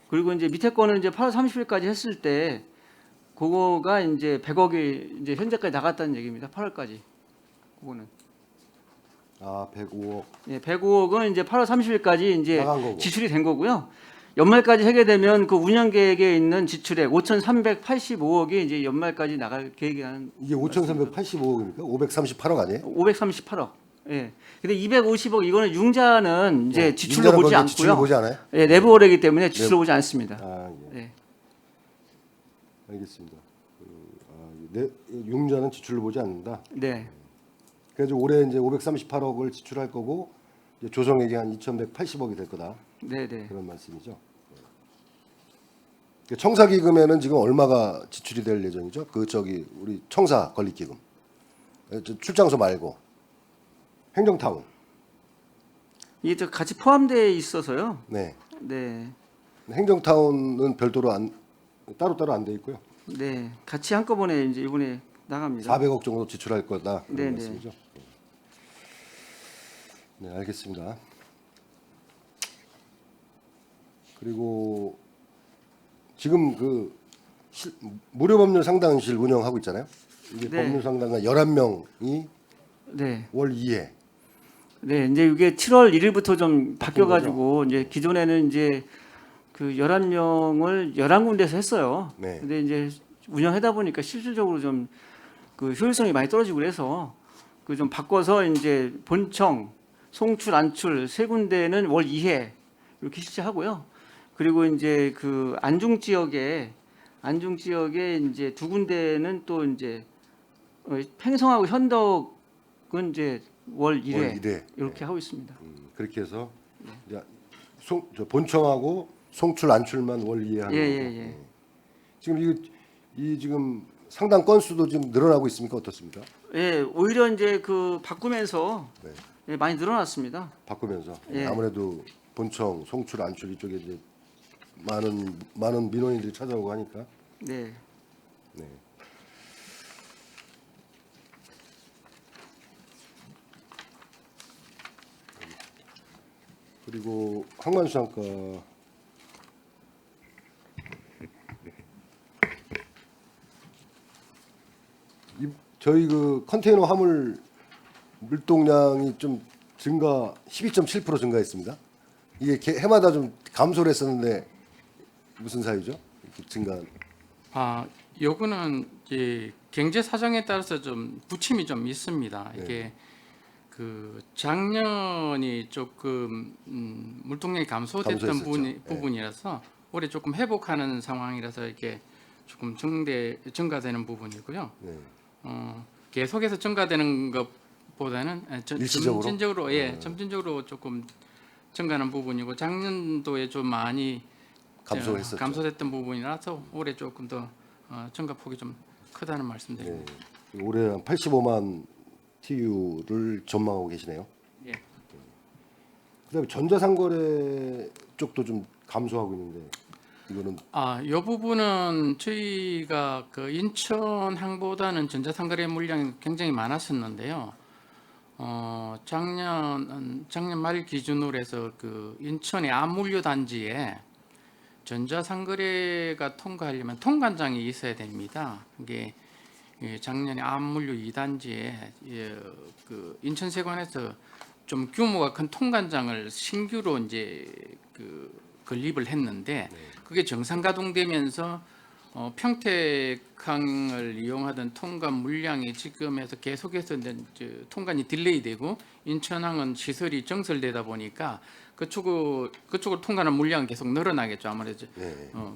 그리고 이제 밑에 거는 이제 8월 30일까지 했을 때 그거가 이제 100억이 이제 현재까지 나갔다는 얘기입니다. 8월까지. 그거는. 아, 105억 예, 105억은 이제 8월 30일까지 이제 나간 거고. 지출이 된 거고요. 연말까지 하게 되면 그 운영 계획에 있는 지출액 5,385억이 이제 연말까지 나갈 계획이라는 이게 5,385억입니까? 538억 아니에요? 538억. 예. 근데 250억 이거는 융자는 이제 지출로 융자는 보지 거기 지출로 않고요. 보지 않아요? 예, 내부 거래이기 때문에 지출로 보지 않습니다. 아, 예. 예. 알겠습니다. 융자는 지출로 보지 않는다. 네. 그래서 올해 이제 538억을 지출할 거고 이제 조성액이 한 2,180억이 될 거다. 네, 네. 그런 말씀이죠. 청사 기금에는 지금 얼마가 지출이 될 예정이죠? 우리 청사 건립 기금. 출장소 말고 행정타운. 이게 또 같이 포함되어 있어서요. 네. 네. 행정타운은 별도로 따로 안 돼 있고요. 네. 같이 한꺼번에 이제 이번에 나갑니다. 400억 정도 지출할 거다. 그런 네네. 말씀이죠. 네, 알겠습니다. 그리고 지금 무료법률 상담실 운영하고 있잖아요. 이게 네. 법률 상담가 11명이 네. 월 2회. 네, 이제 이게 7월 1일부터 좀 바뀌어 거죠? 가지고 이제 기존에는 이제 그 11명을 11군데서 했어요. 네. 근데 이제 운영하다 보니까 실질적으로 좀 그 효율성이 많이 떨어지고 그래서 그 좀 바꿔서 이제 본청, 송출, 안출 세 군데는 월 2회 이렇게 실시하고요. 그리고 이제 그 안중 지역에 이제 두 군데는 또 이제 팽성하고 현덕은 이제 월 1회 월 1회. 이렇게 하고 있습니다. 그렇게 해서 네. 이제 저 본청하고 송출 안출만 월 2회 하는 예, 거고. 예, 예. 지금 이 지금 상당 건수도 지금 늘어나고 있습니까? 어떻습니까? 예, 오히려 이제 그 바꾸면서 네. 예, 많이 늘어났습니다. 바꾸면서 예. 아무래도 본청, 송출, 안출 이쪽에 이제 많은 민원인들이 찾아오고 하니까. 네. 네. 그리고 항만수산과 저희 그 컨테이너 화물 물동량이 좀 증가 12.7% 증가했습니다. 이게 해마다 좀 감소를 했었는데 무슨 사유죠? 이렇게 증가. 요거는 이제 경제 사정에 따라서 좀 부침이 좀 있습니다. 이게 그 작년이 조금 물동량이 감소됐던 감소했었죠. 부분이라서 올해 조금 회복하는 상황이라서 이게 조금 증가되는 부분이고요. 네. 계속해서 증가되는 것보다는 일시적으로? 점진적으로 조금 증가하는 부분이고 작년도에 좀 많이 감소했었죠. 감소됐던 부분이라서 올해 조금 더 증가 폭이 좀 크다는 말씀드립니다. 네. 올해 한 85만 TU를 전망하고 계시네요. 예. 그다음에 전자상거래 쪽도 좀 감소하고 있는데 이거는 이 부분은 저희가 그 인천항보다는 전자상거래 물량이 굉장히 많았었는데요. 작년 말 기준으로 해서 그 인천의 암물류 단지에 전자상거래가 통과하려면 통관장이 있어야 됩니다. 이게 작년에 암물류 2단지에 그 인천세관에서 좀 규모가 큰 통관장을 신규로 이제 그 건립을 했는데 그게 정상 가동되면서 평택항을 이용하던 통관 물량이 지금에서 계속해서 이제 통관이 딜레이되고 인천항은 시설이 정설되다 보니까 그쪽으로 통관하는 물량은 계속 늘어나겠죠. 아무래도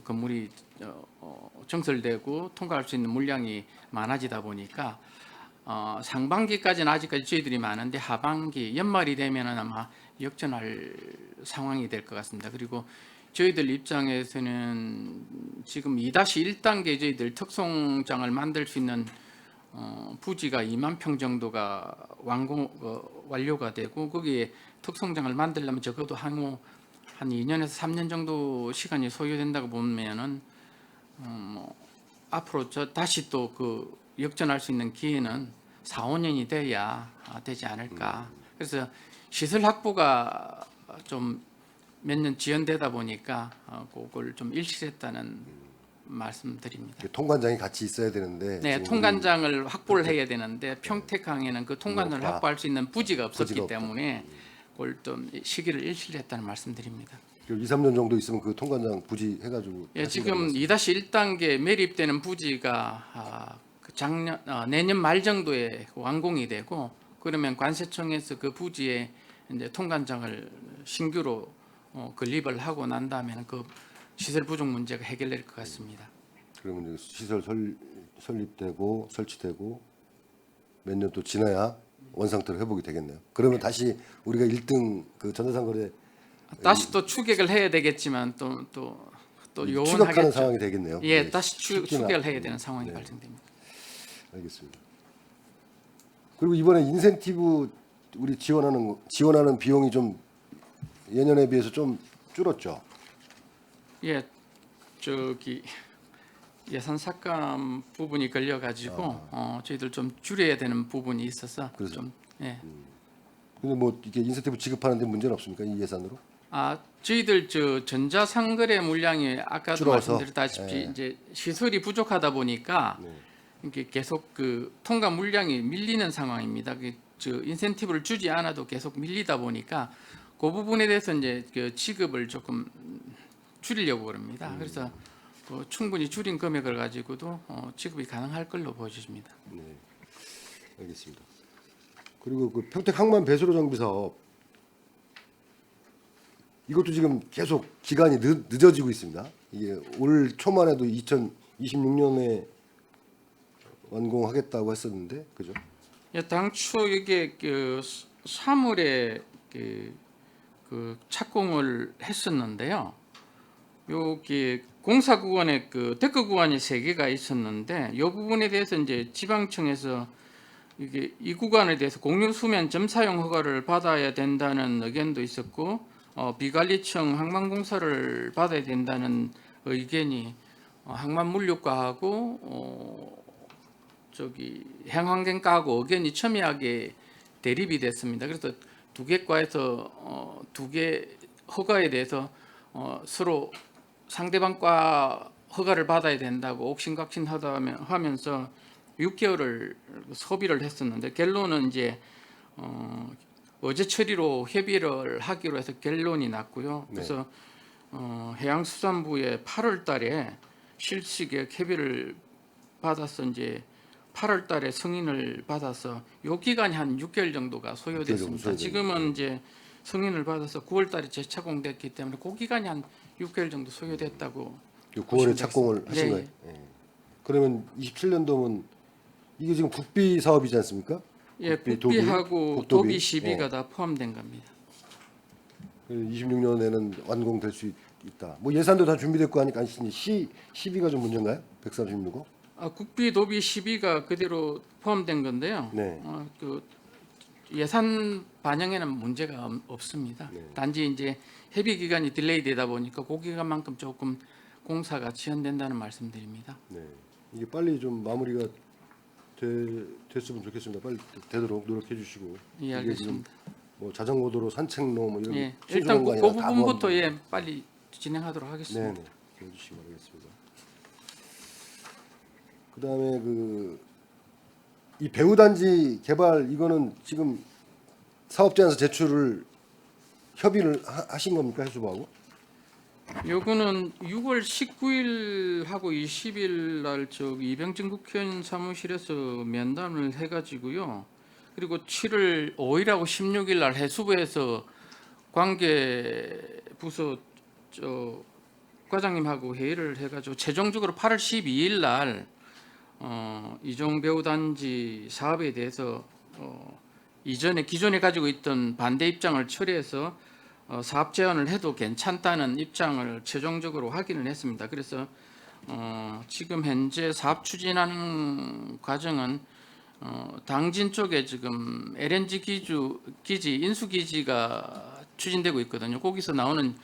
건물이 정설되고 통과할 수 있는 물량이 많아지다 보니까 상반기까지는 아직까지 저희들이 많은데 하반기 연말이 되면은 아마 역전할 상황이 될 것 같습니다. 그리고 저희들 입장에서는 지금 2-1단계 저희들 특송장을 만들 수 있는 부지가 2만 평 정도가 완료가 되고 거기에 특송장을 만들려면 적어도 향후 한 2년에서 3년 정도 시간이 소요된다고 보면은 앞으로 다시 또 그 역전할 수 있는 기회는 4-5년이 돼야 되지 않을까. 그래서 시설 확보가 좀 몇 년 지연되다 보니까 그걸 좀 일실했다는 말씀드립니다. 통관장이 같이 있어야 되는데 네, 지금 통관장을 확보를 해야 되는데 평택항에는 그 통관장을 없다. 확보할 수 있는 부지가 없었기 부지가 없다. 때문에 그걸 좀 시기를 일실했다는 말씀드립니다. 2-3년 정도 있으면 그 통관장 부지 해가지고 예, 하신다는 지금 말씀. 2-1단계 매립되는 부지가 내년 말 정도에 완공이 되고 그러면 관세청에서 그 부지에 이제 통관장을 신규로 건립을 하고 난 다음에는 그 시설 부족 문제가 해결될 것 같습니다. 그러면 이제 시설 설립되고 설치되고 몇 년 또 지나야 원상태로 회복이 되겠네요. 그러면 다시 우리가 1등 그 전자상거래 다시 또 추격을 해야 되겠지만 또 추격하는 요원하겠죠. 상황이 되겠네요. 예, 네, 다시 쉽지는 추격을 해야 되는 상황이 네. 발생됩니다. 알겠습니다. 그리고 이번에 인센티브 우리 지원하는 비용이 좀 예년에 비해서 좀 줄었죠. 예, 저기 예산 삭감 부분이 걸려가지고 저희들 좀 줄여야 되는 부분이 있어서 그래서? 좀 예. 근데 뭐 이게 인센티브 지급하는데 문제는 없습니까? 이 예산으로? 저희들 저 전자상거래 물량이 아까도 줄어서? 말씀드렸다시피 예. 이제 시설이 부족하다 보니까 네. 이게 계속 그 통과 물량이 밀리는 상황입니다. 인센티브를 주지 않아도 계속 밀리다 보니까 그 부분에 대해서 이제 그 지급을 조금 줄이려고 그럽니다. 그래서 충분히 줄인 금액을 가지고도 지급이 가능할 걸로 보여집니다. 네, 알겠습니다. 그리고 그 평택 항만 배수로 정비 사업 이것도 지금 계속 기간이 늦어지고 있습니다. 이게 올 초만 해도 2026년에 완공하겠다고 했었는데, 그죠? 예, 당초 이게 그 3월에 그 착공을 했었는데요. 여기 공사 구간에 그 데크 구간이 3개가 있었는데 이 부분에 대해서 이제 지방청에서 이게 이 구간에 대해서 공유 수면 점사용 허가를 받아야 된다는 의견도 있었고 비관리청 항만공사를 받아야 된다는 의견이 항만물류과하고 행환경과하고 의견이 첨예하게 대립이 됐습니다. 그래서 두 개 과에서 두 개 허가에 대해서 서로 상대방 과 허가를 받아야 된다고 옥신각신하면서 6개월을 소비를 했었는데 결론은 이제 어제 처리로 협의를 하기로 해서 결론이 났고요. 그래서 해양수산부에 8월달에 실시계획 협의를 받아서 이제 8월달에 승인을 받아서 요 기간이 한 6개월 정도가 소요됐습니다. 지금은 이제 승인을 받아서 9월달에 재착공됐기 때문에 그 기간이 한 6개월 정도 소요됐다고. 9월에 착공을 하신 네. 거예요. 예. 그러면 27년도면 이게 지금 국비 사업이지 않습니까? 예, 국비, 국비하고 국도비. 도비 시비가 예. 다 포함된 겁니다. 26년에는 완공될 수 있다. 뭐 예산도 다 준비됐고 하니까 시비가 좀 문제인가요? 136억? 국비 도비 시비가 그대로 포함된 건데요. 네. 그 예산 반영에는 문제가 없습니다. 네. 단지 이제 협의 기간이 딜레이되다 보니까 그 기간만큼 조금 공사가 지연된다는 말씀드립니다. 네. 이게 빨리 좀 마무리가 됐으면 좋겠습니다. 빨리 되도록 노력해 주시고. 예, 이게 알겠습니다. 지금 뭐 자전거도로 산책로 뭐 이런 예, 신수 일단 그 공간이나 다 부분부터 포함- 예 빨리 진행하도록 하겠습니다. 네네. 해주시기 바라겠습니다. 그다음에 이 배후단지 개발 이거는 지금 사업제안서 제출을 협의를 하신 겁니까 해수부하고? 요거는 6월 19일하고 20일 날 이병진 국회의원 사무실에서 면담을 해가지고요. 그리고 7월 5일하고 16일 날 해수부에서 관계 부서 과장님하고 회의를 해가지고 최종적으로 8월 12일 날 이종배후단지 사업에 대해서 기존에 가지고 있던 반대 입장을 처리해서 사업 제안을 해도 괜찮다는 입장을 최종적으로 확인을 했습니다. 그래서 지금 현재 사업 추진하는 과정은 당진 쪽에 지금 LNG 기지 인수 기지가 추진되고 있거든요. 거기서 나오는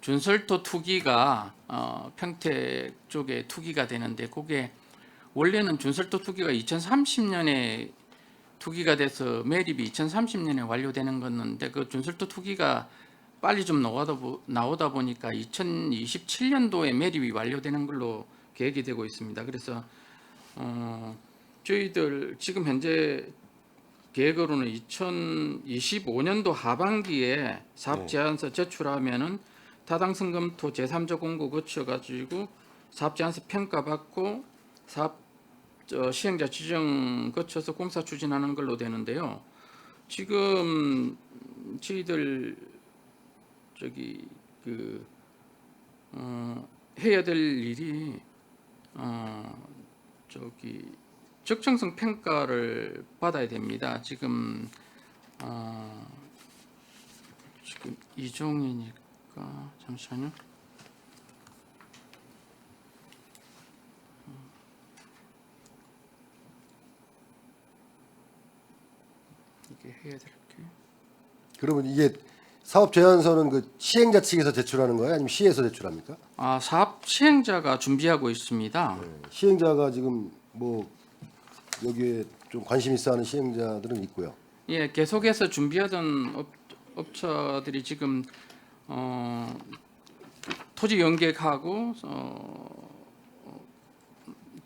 준설토 투기가 평택 쪽에 투기가 되는데 그게 원래는 준설토 투기가 2030년에 투기가 돼서 매립이 2030년에 완료되는 건데 그 준설토 투기가 빨리 좀 나오다 보니까 2027년도에 매립이 완료되는 걸로 계획이 되고 있습니다. 그래서 저희들 지금 현재 계획으로는 2025년도 하반기에 사업 제안서 제출하면은 타당성 검토 제3자 공고 거쳐가지고 사업 제안서 평가받고 사업 시행자 지정 거쳐서 공사 추진하는 걸로 되는데요. 지금 저희들 해야 될 일이 적정성 평가를 받아야 됩니다. 지금 이종이니까 잠시만요. 이게 해야 될 게. 그러면 이게 사업 제안서는 그 시행자 측에서 제출하는 거예요? 아니면 시에서 제출합니까? 사업 시행자가 준비하고 있습니다. 시행자가 지금 뭐 여기에 좀 관심 있어하는 시행자들은 있고요. 예, 계속해서 준비하던 업체들이 지금 토지 연계하고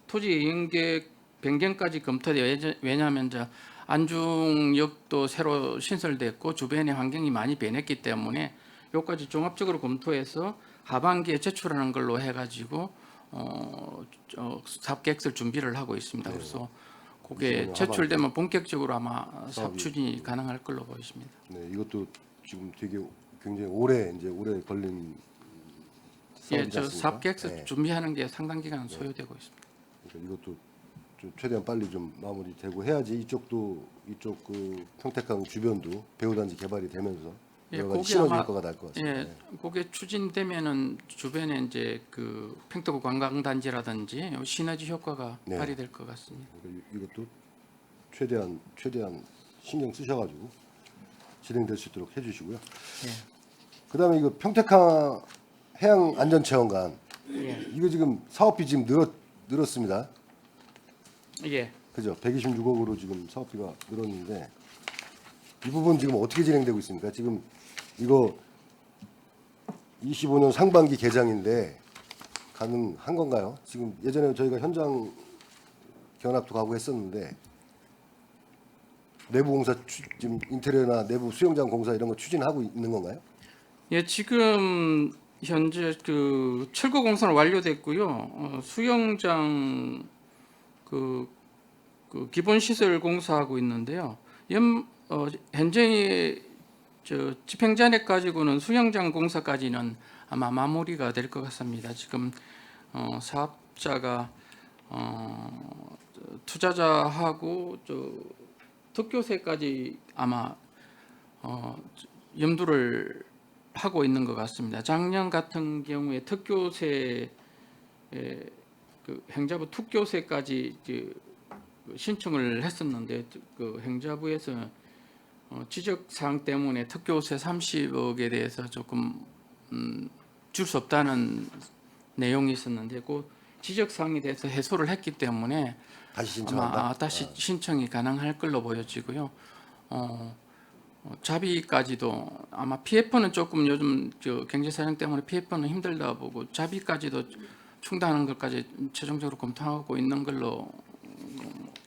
토지 연계 변경까지 검토돼요. 왜냐하면 저 안중역도 새로 신설됐고 주변의 환경이 많이 변했기 때문에 요까지 종합적으로 검토해서 하반기에 제출하는 걸로 해가지고 사업 계획서를 준비를 하고 있습니다. 그래서 그게 이번에 제출되면 본격적으로 아마 사업 사업이 추진이 가능할 걸로 보입니다. 네, 이것도 지금 되게 굉장히 오래 걸린 예, 사업이지 저 않습니까? 사업 계획서 네. 준비하는 게 상당 기간 소요되고 있습니다. 그러니까 이것도 좀 최대한 빨리 좀 마무리되고 해야지 이쪽 그 평택항 주변도 배후단지 개발이 되면서 예, 여러 가지 거기 시너지 아마- 효과가 날 것 같습니다. 예, 네. 그게 추진되면은 주변에 이제 그 평택 관광단지라든지 시너지 효과가 네. 발휘될 것 같습니다. 그러니까 이것도 최대한 신경 쓰셔가지고 진행될 수 있도록 해주시고요. 예. 그다음에 이거 평택항 해양안전체험관 예. 이거 지금 사업비 지금 늘었습니다. 예. 그죠? 126억으로 지금 사업비가 늘었는데 이 부분 지금 어떻게 진행되고 있습니까? 지금 이거 25년 상반기 개장인데 가능한 건가요? 지금 예전에 저희가 현장 견학도 가고 했었는데 내부 공사 지금 인테리어나 내부 수영장 공사 이런 거 추진하고 있는 건가요? 예, 지금 현재 그 철거 공사는 완료됐고요. 수영장 그 기본 시설 공사하고 있는데요. 현재 저 집행잔액 가지고는 수영장 공사까지는 아마 마무리가 될 것 같습니다. 지금 사업자가 투자자하고 저 특교세까지 아마 염두를 하고 있는 것 같습니다. 작년 같은 경우에 특교세 그 행자부 특교세까지 이제 신청을 했었는데 그 행자부에서 지적 사항 때문에 특교세 30억에 대해서 조금 줄 수 없다는 내용이 있었는데 그 지적 사항에 대해서 해소를 했기 때문에 다시 신청한다. 아마 다시 신청이 가능할 걸로 보여지고요. 자비까지도 아마 PF는 조금 요즘 저 경제 사정 때문에 PF는 힘들다 보고 자비까지도 충당하는 것까지 최종적으로 검토하고 있는 걸로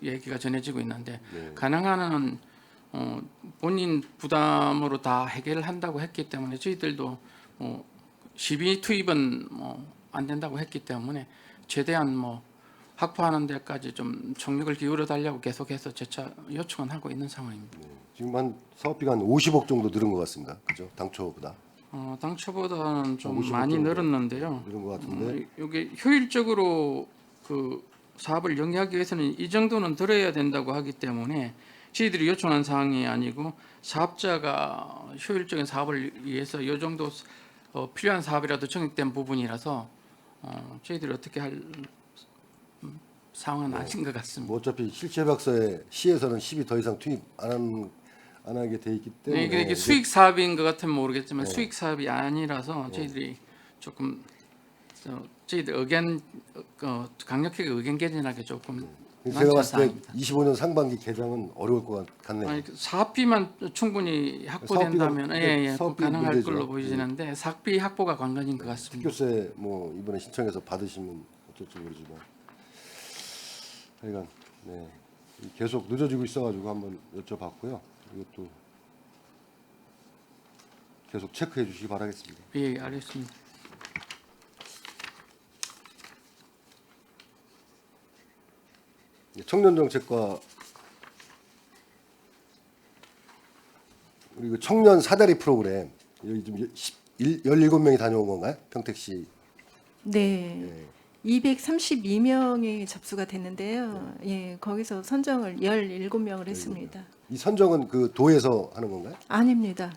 얘기가 전해지고 있는데 네. 가능한 한은 본인 부담으로 다 해결을 한다고 했기 때문에 저희들도 시비 투입은 안 된다고 했기 때문에 최대한 확보하는 데까지 좀 총력을 기울여 달라고 계속해서 재차 요청은 하고 있는 상황입니다. 지금 한 사업비가 한 50억 정도 늘은 것 같습니다. 그죠? 당초보다 당초보다는 좀 50억 많이 정도 늘었는데요. 늘은 것 같은데 이게 효율적으로 그 사업을 영위하기 위해서는 이 정도는 들어야 된다고 하기 때문에 저희들이 요청한 사항이 아니고 사업자가 효율적인 사업을 위해서 이 정도 필요한 사업이라도 정액된 부분이라서 저희들이 어떻게 할 상황은 아닌 것 같습니다. 뭐 어차피 실체협약서에 시에서는 10이 더 이상 투입 안 하게 돼 있기 때문에 네, 이게 이제 수익 사업인 것 같으면 모르겠지만 네. 수익 사업이 아니라서 저희들이 조금 저희들 의견 강력하게 의견 개진하기 조금 제가 난처한 봤을 때 상황입니다. 25년 상반기 개장은 어려울 것 같네요. 아니, 사업비만 충분히 확보된다면 사업비가- 사업비 가능할 문제죠. 걸로 보이지는데 사업비 확보가 관건인 것 같습니다. 특교세 뭐 이번에 신청해서 받으시면 어떨지 모르지만 하여간 네. 계속 늦어지고 있어가지고 한번 여쭤봤고요. 이것도 계속 체크해 주시기 바라겠습니다. 예, 알겠습니다. 청년 정책과 그리고 청년 사다리 프로그램 여기 좀 17명이 다녀온 건가요? 평택시. 네. 예. 232명이 접수가 됐는데요. 예, 거기서 선정을 17명을 했습니다. 이 선정은 그 도에서 하는 건가요? 아닙니다.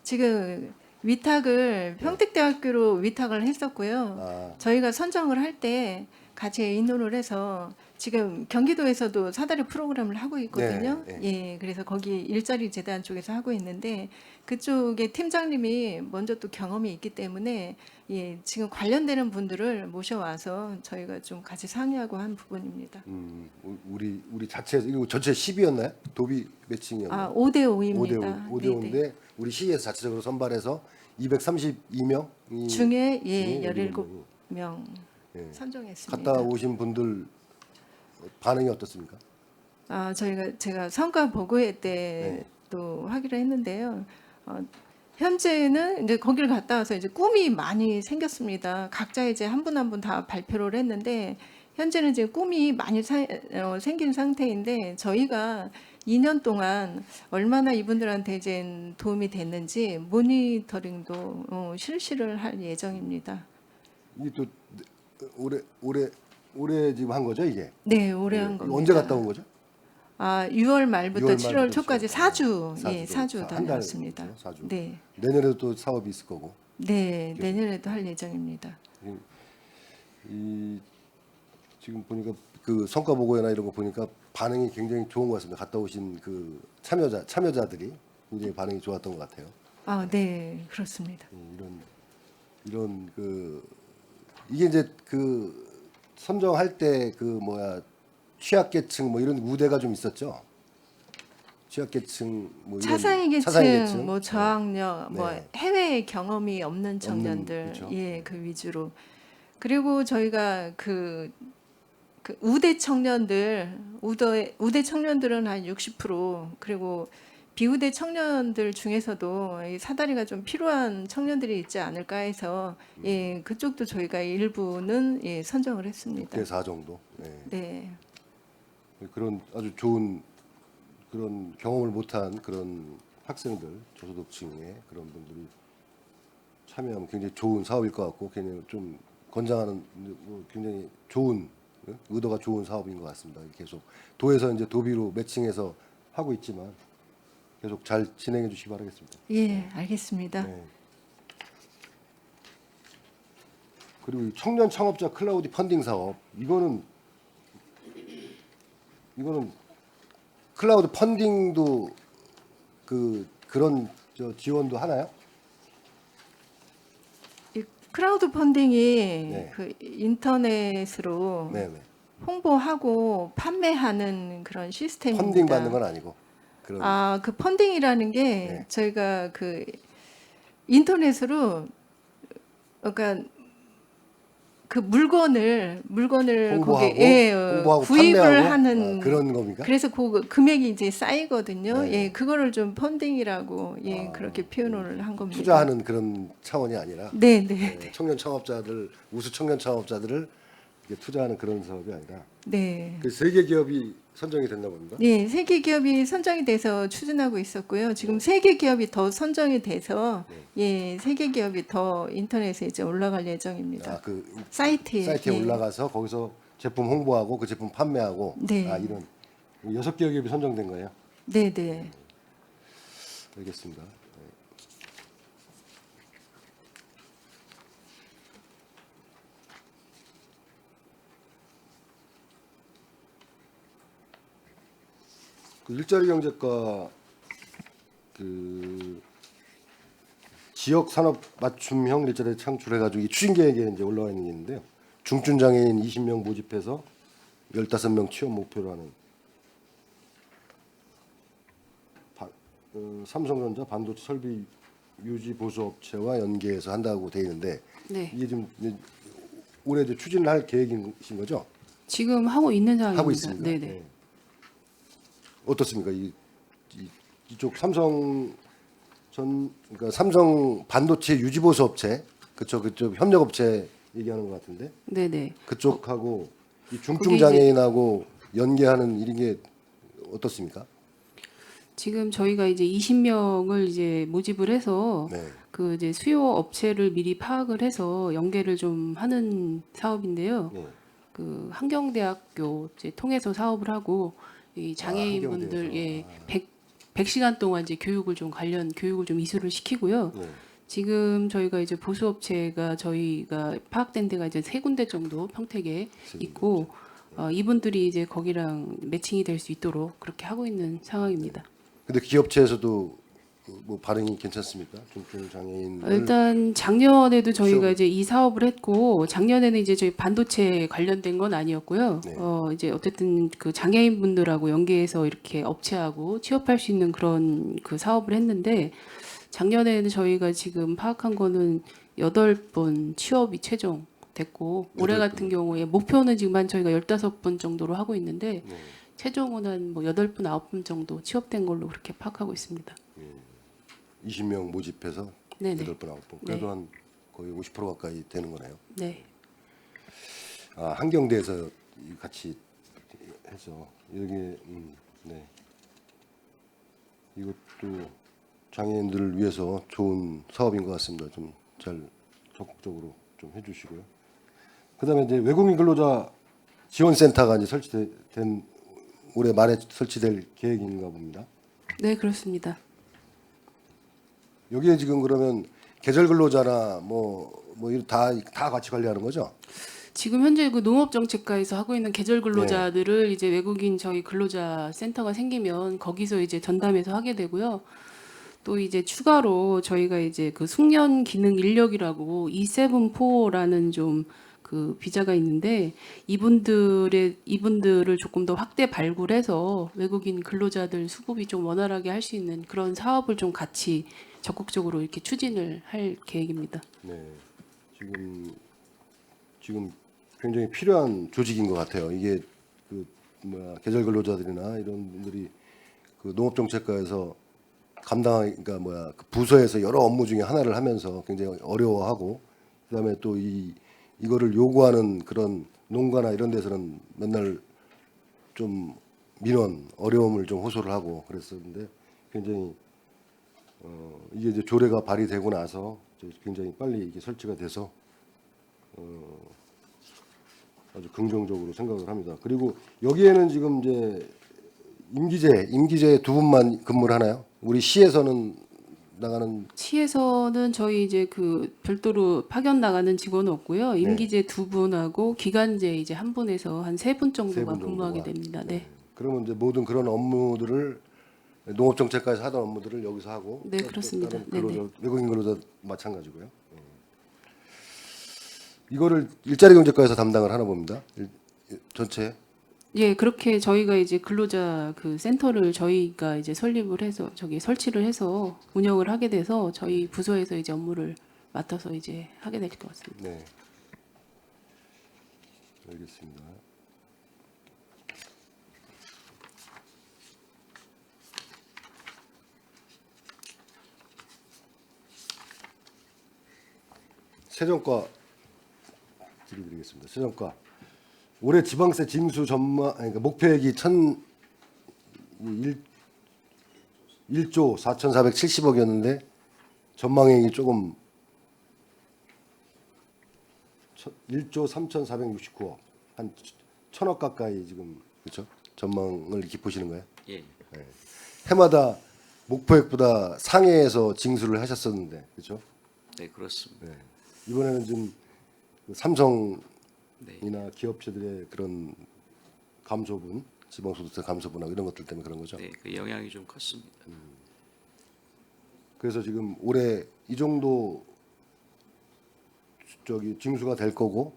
지금 위탁을 평택대학교로 위탁을 했었고요. 아, 저희가 선정을 할 때 같이 의논을 해서 지금 경기도에서도 사다리 프로그램을 하고 있거든요. 네, 예, 그래서 거기 일자리 재단 쪽에서 하고 있는데 그쪽에 팀장님이 먼저 또 경험이 있기 때문에 예, 지금 관련되는 분들을 모셔와서 저희가 좀 같이 상의하고 한 부분입니다. 우리 자체에서 이거 전체 10이었나요? 도비 매칭이었나요? 아, 5대 5입니다. 5대 5인데 우리 시에서 자체적으로 선발해서 232명 중에 중에 예, 17명 예. 선정했습니다. 갔다 오신 분들 반응이 어떻습니까? 제가 성과 보고회 때 또 하기로 했는데요. 현재는 이제 거기를 갔다 와서 이제 꿈이 많이 생겼습니다. 각자 이제 한 분 한 분 다 발표를 했는데 현재는 이제 꿈이 많이 생긴 상태인데 저희가 2년 동안 얼마나 이분들한테 이제 도움이 됐는지 모니터링도 실시를 할 예정입니다. 이게 또 올해 지금 한 거죠 이게? 네, 올해 한 겁니다. 언제 갔다 온 거죠? 6월 말부터 6월 7월 말부터 초까지 4주, 예, 4주 한 달, 다녀왔습니다. 그죠? 4주. 네, 내년에도 또 사업이 있을 거고. 네, 내년에도 할 예정입니다. 이 지금 보니까 그 성과 보고회나 이런 거 보니까 반응이 굉장히 좋은 것 같습니다. 갔다 오신 그 참여자들이 굉장히 반응이 좋았던 것 같아요. 네, 그렇습니다. 이런 그 이게 이제 그 선정할 때 그 뭐야 취약계층 뭐 이런 우대가 좀 있었죠. 취약계층 뭐 이런 차상위 차상위 계층, 뭐 저학력, 네. 뭐 해외 경험이 없는 청년들, 그렇죠. 예, 그 위주로. 그리고 저희가 그 우대 청년들, 우대 청년들은 한 60%, 그리고 비우대 청년들 중에서도 이 사다리가 좀 필요한 청년들이 있지 않을까 해서 예, 그쪽도 저희가 일부는 예, 선정을 했습니다. 6대4 정도. 네. 네. 그런 아주 좋은 그런 경험을 못한 그런 학생들, 저소득층의 그런 분들이 참여하면 굉장히 좋은 사업일 것 같고 굉장히 좀 권장하는 뭐 굉장히 좋은 의도가 좋은 사업인 것 같습니다. 계속 도에서 이제 도비로 매칭해서 하고 있지만 계속 잘 진행해 주시기 바라겠습니다. 예, 알겠습니다. 네. 그리고 이 청년 창업자 클라우드 펀딩 사업 이거는 클라우드 펀딩도 그런 지원도 하나요? 이 크라우드 펀딩이 네. 그 인터넷으로 네네. 홍보하고 판매하는 그런 시스템입니다. 펀딩 받는 건 아니고 그런 그 펀딩이라는 게 네. 저희가 그 인터넷으로 그러니까 그 물건을 홍보하고 거기에 홍보하고 구입을 판매하고 하는 그런 겁니까? 그래서 그 금액이 이제 쌓이거든요. 네. 예, 그거를 좀 펀딩이라고 예, 그렇게 표현을 한 겁니다. 투자하는 그런 차원이 아니라 네, 네, 네. 청년 창업자들 우수 청년 창업자들을 이렇게 투자하는 그런 사업이 아니라 네. 그 세계 기업이 선정이 됐나 봅니다. 예, 세계 기업이 선정이 돼서 추진하고 있었고요. 지금 세계 기업이 더 선정이 돼서 예, 세계 기업이 더 인터넷에 이제 올라갈 예정입니다. 그 사이트에 사이트에 예. 올라가서 거기서 제품 홍보하고 그 제품 판매하고 네. 이런 6개 기업이 선정된 거예요. 네, 네. 알겠습니다. 그 일자리 경제과 그 지역 산업 맞춤형 일자리 창출해가지고 이 추진 계획에 이제 올라와 있는 게 있는데요. 중증 장애인 20명 모집해서 15명 취업 목표로 하는 삼성전자 반도체 설비 유지 보수 업체와 연계해서 한다고 돼 있는데 네, 이게 좀 이제 올해 이제 추진을 할 계획이신 거죠? 지금 하고 있는 상황입니다. 하고 있습니다. 네네. 네. 어떻습니까? 이쪽 삼성 그러니까 삼성 반도체 유지 보수 업체 그쪽 협력 업체 얘기하는 것 같은데 네네. 그쪽하고 이 거기 중증 이제- 장애인하고 연계하는 이런 게 어떻습니까? 지금 저희가 이제 20명을 이제 모집을 해서 네. 그 이제 수요 업체를 미리 파악을 해서 연계를 좀 하는 사업인데요. 네. 그 환경대학교 이제 통해서 사업을 하고 이 장애인분들 환경대에서. 100시간 동안 이제 교육을 좀 관련 교육을 좀 이수를 시키고요. 네. 지금 저희가 이제 보수업체가 저희가 파악된 데가 이제 3군데 정도 평택에 있고 이분들이 이제 거기랑 매칭이 될 수 있도록 그렇게 하고 있는 상황입니다. 근데 기업체에서도 뭐 반응이 괜찮습니까? 중증 장애인 일단 작년에도 저희가 시험- 이제 이 사업을 했고 작년에는 이제 저희 반도체 관련된 건 아니었고요. 네. 이제 어쨌든 그 장애인 분들하고 연계해서 이렇게 업체하고 취업할 수 있는 그런 그 사업을 했는데 작년에는 저희가 지금 파악한 거는 8번 취업이 최종 됐고 올해 8분. 같은 경우에 목표는 지금 한 저희가 15분 정도로 하고 있는데 네. 최종은 한 뭐 8분, 9분 정도 취업된 걸로 그렇게 파악하고 있습니다. 20명 모집해서 네네. 8분, 9분. 그래도 네. 한 거의 50% 가까이 되는 거네요. 네. 아, 한경대에서 같이 해서 여기 네. 이것도 장애인들을 위해서 좋은 사업인 것 같습니다. 좀 잘 적극적으로 좀 해주시고요. 그다음에 이제 외국인 근로자 지원센터가 이제 설치된 올해 말에 설치될 계획인가 봅니다. 네, 그렇습니다. 여기에 지금 그러면 계절 근로자나 다 같이 관리하는 거죠? 지금 현재 그 농업정책과에서 하고 있는 계절 근로자들을 이제 외국인 저희 근로자 센터가 생기면 거기서 이제 전담해서 하게 되고요. 또 이제 추가로 저희가 이제 그 숙련 기능 인력이라고 E74라는 좀 그 비자가 있는데 이분들을 조금 더 확대 발굴해서 외국인 근로자들 수급이 좀 원활하게 할 수 있는 그런 사업을 좀 같이 적극적으로 이렇게 추진을 할 계획입니다. 네. 지금 굉장히 필요한 조직인 것 같아요. 이게 계절 근로자들이나 이런 분들이 그 농업정책과에서 그러니까 그 부서에서 여러 업무 중에 하나를 하면서 굉장히 어려워하고 그다음에 또 이거를 요구하는 그런 농가나 이런 데서는 맨날 좀 민원 어려움을 좀 호소를 하고 그랬었는데 굉장히 이게 이제 조례가 발의되고 나서 굉장히 빨리 이게 설치가 돼서 아주 긍정적으로 생각을 합니다. 그리고 여기에는 지금 이제 임기제 두 분만 근무를 하나요? 우리 시에서는 나가는 시에서는 저희 이제 그 별도로 파견 나가는 직원은 없고요. 임기제 2분하고 기간제 이제 한 분에서 한 3분 정도가 분 근무하게 정도가. 됩니다. 네. 그러면 이제 모든 그런 업무들을 농업정책과에서 하던 업무들을 여기서 하고 네, 또 그렇습니다. 다른 근로자, 네네. 외국인 근로자 마찬가지고요. 이거를 일자리 경제과에서 담당을 하나 봅니다. 전체 예, 그렇게 저희가 이제 근로자 그 센터를 저희가 이제 설립을 해서 저기 설치를 해서 운영을 하게 돼서 저희 부서에서 이제 업무를 맡아서 이제 하게 될 것 같습니다. 네. 알겠습니다. 세정과 드리겠습니다. 세정과 올해 지방세 징수 그러니까 목표액이 1조 4,470억이었는데 전망액이 조금 1조 3,469억 한 1,000억 가까이 지금 그렇죠? 전망을 이렇게 보시는 거예요? 예. 해마다 목표액보다 상회에서 징수를 하셨었는데 그렇죠? 네, 그렇습니다. 네. 이번에는 좀 삼성이나 네. 기업체들의 그런 감소분, 지방소득세 감소분하고 이런 것들 때문에 그런 거죠. 네, 그 영향이 좀 컸습니다. 그래서 지금 올해 이 정도 징수가 될 거고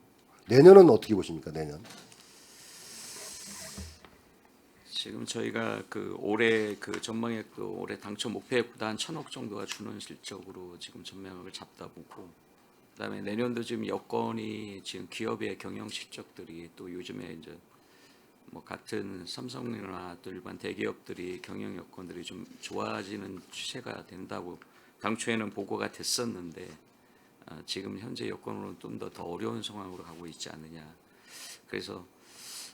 내년은 어떻게 보십니까? 내년? 지금 저희가 그 올해 그 전망액도 올해 당초 목표액보다 한 1,000억 정도가 주는 실적으로 지금 전망을 잡다 보고 그다음에 내년도 지금 여건이 지금 기업의 경영 실적들이 또 요즘에 이제 뭐 같은 삼성이나 또 일반 대기업들이 경영 여건들이 좀 좋아지는 추세가 된다고 당초에는 보고가 됐었는데 지금 현재 여건으로는 좀 더 어려운 상황으로 가고 있지 않느냐. 그래서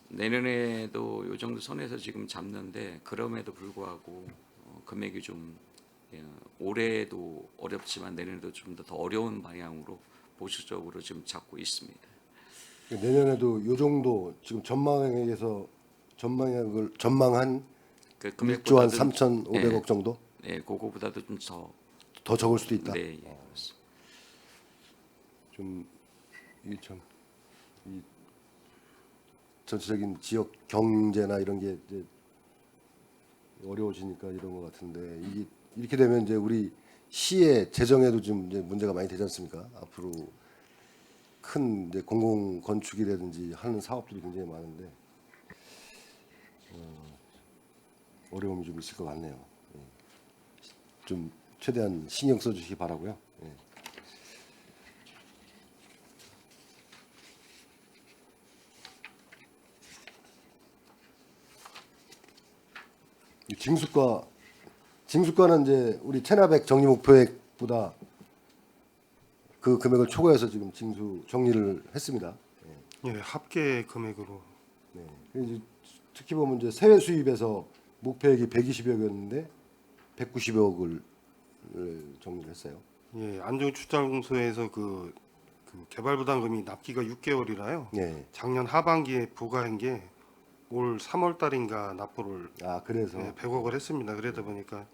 내년에도 요 정도 선에서 지금 잡는데 그럼에도 불구하고 금액이 좀 올해도 어렵지만 내년에도 좀 더 어려운 방향으로 보수적으로 지금 잡고 있습니다. 내년에도 이 정도 지금 전망액에서 전망한 그 1조 한 금액보다는 3,500억 정도 네, 그거보다도 좀 더 적을 수도 있다. 네, 예, 그렇습니다. 좀 이게 참 이 전체적인 지역 경제나 이런 게 이제 어려워지니까 이런 것 같은데 이게 이렇게 되면 이제 우리 시의 재정에도 좀 이제 문제가 많이 되지 않습니까? 앞으로 큰 이제 공공 건축이라든지 하는 사업들이 굉장히 많은데 어려움이 좀 있을 것 같네요. 좀 최대한 신경 써주시기 바라고요. 징수가는 이제 우리 체납액 정리 목표액보다 그 금액을 초과해서 지금 징수 정리를 했습니다. 예, 합계 금액으로. 네. 이제 특히 보면 이제 세외 수입에서 목표액이 120억이었는데 190억을 정리를 했어요. 예, 안전출자공소에서 그 개발 부담금이 납기가 6개월이라요. 네. 작년 하반기에 부과한 게 올 3월 달인가 납부를 그래서 100억을 했습니다. 그러다 보니까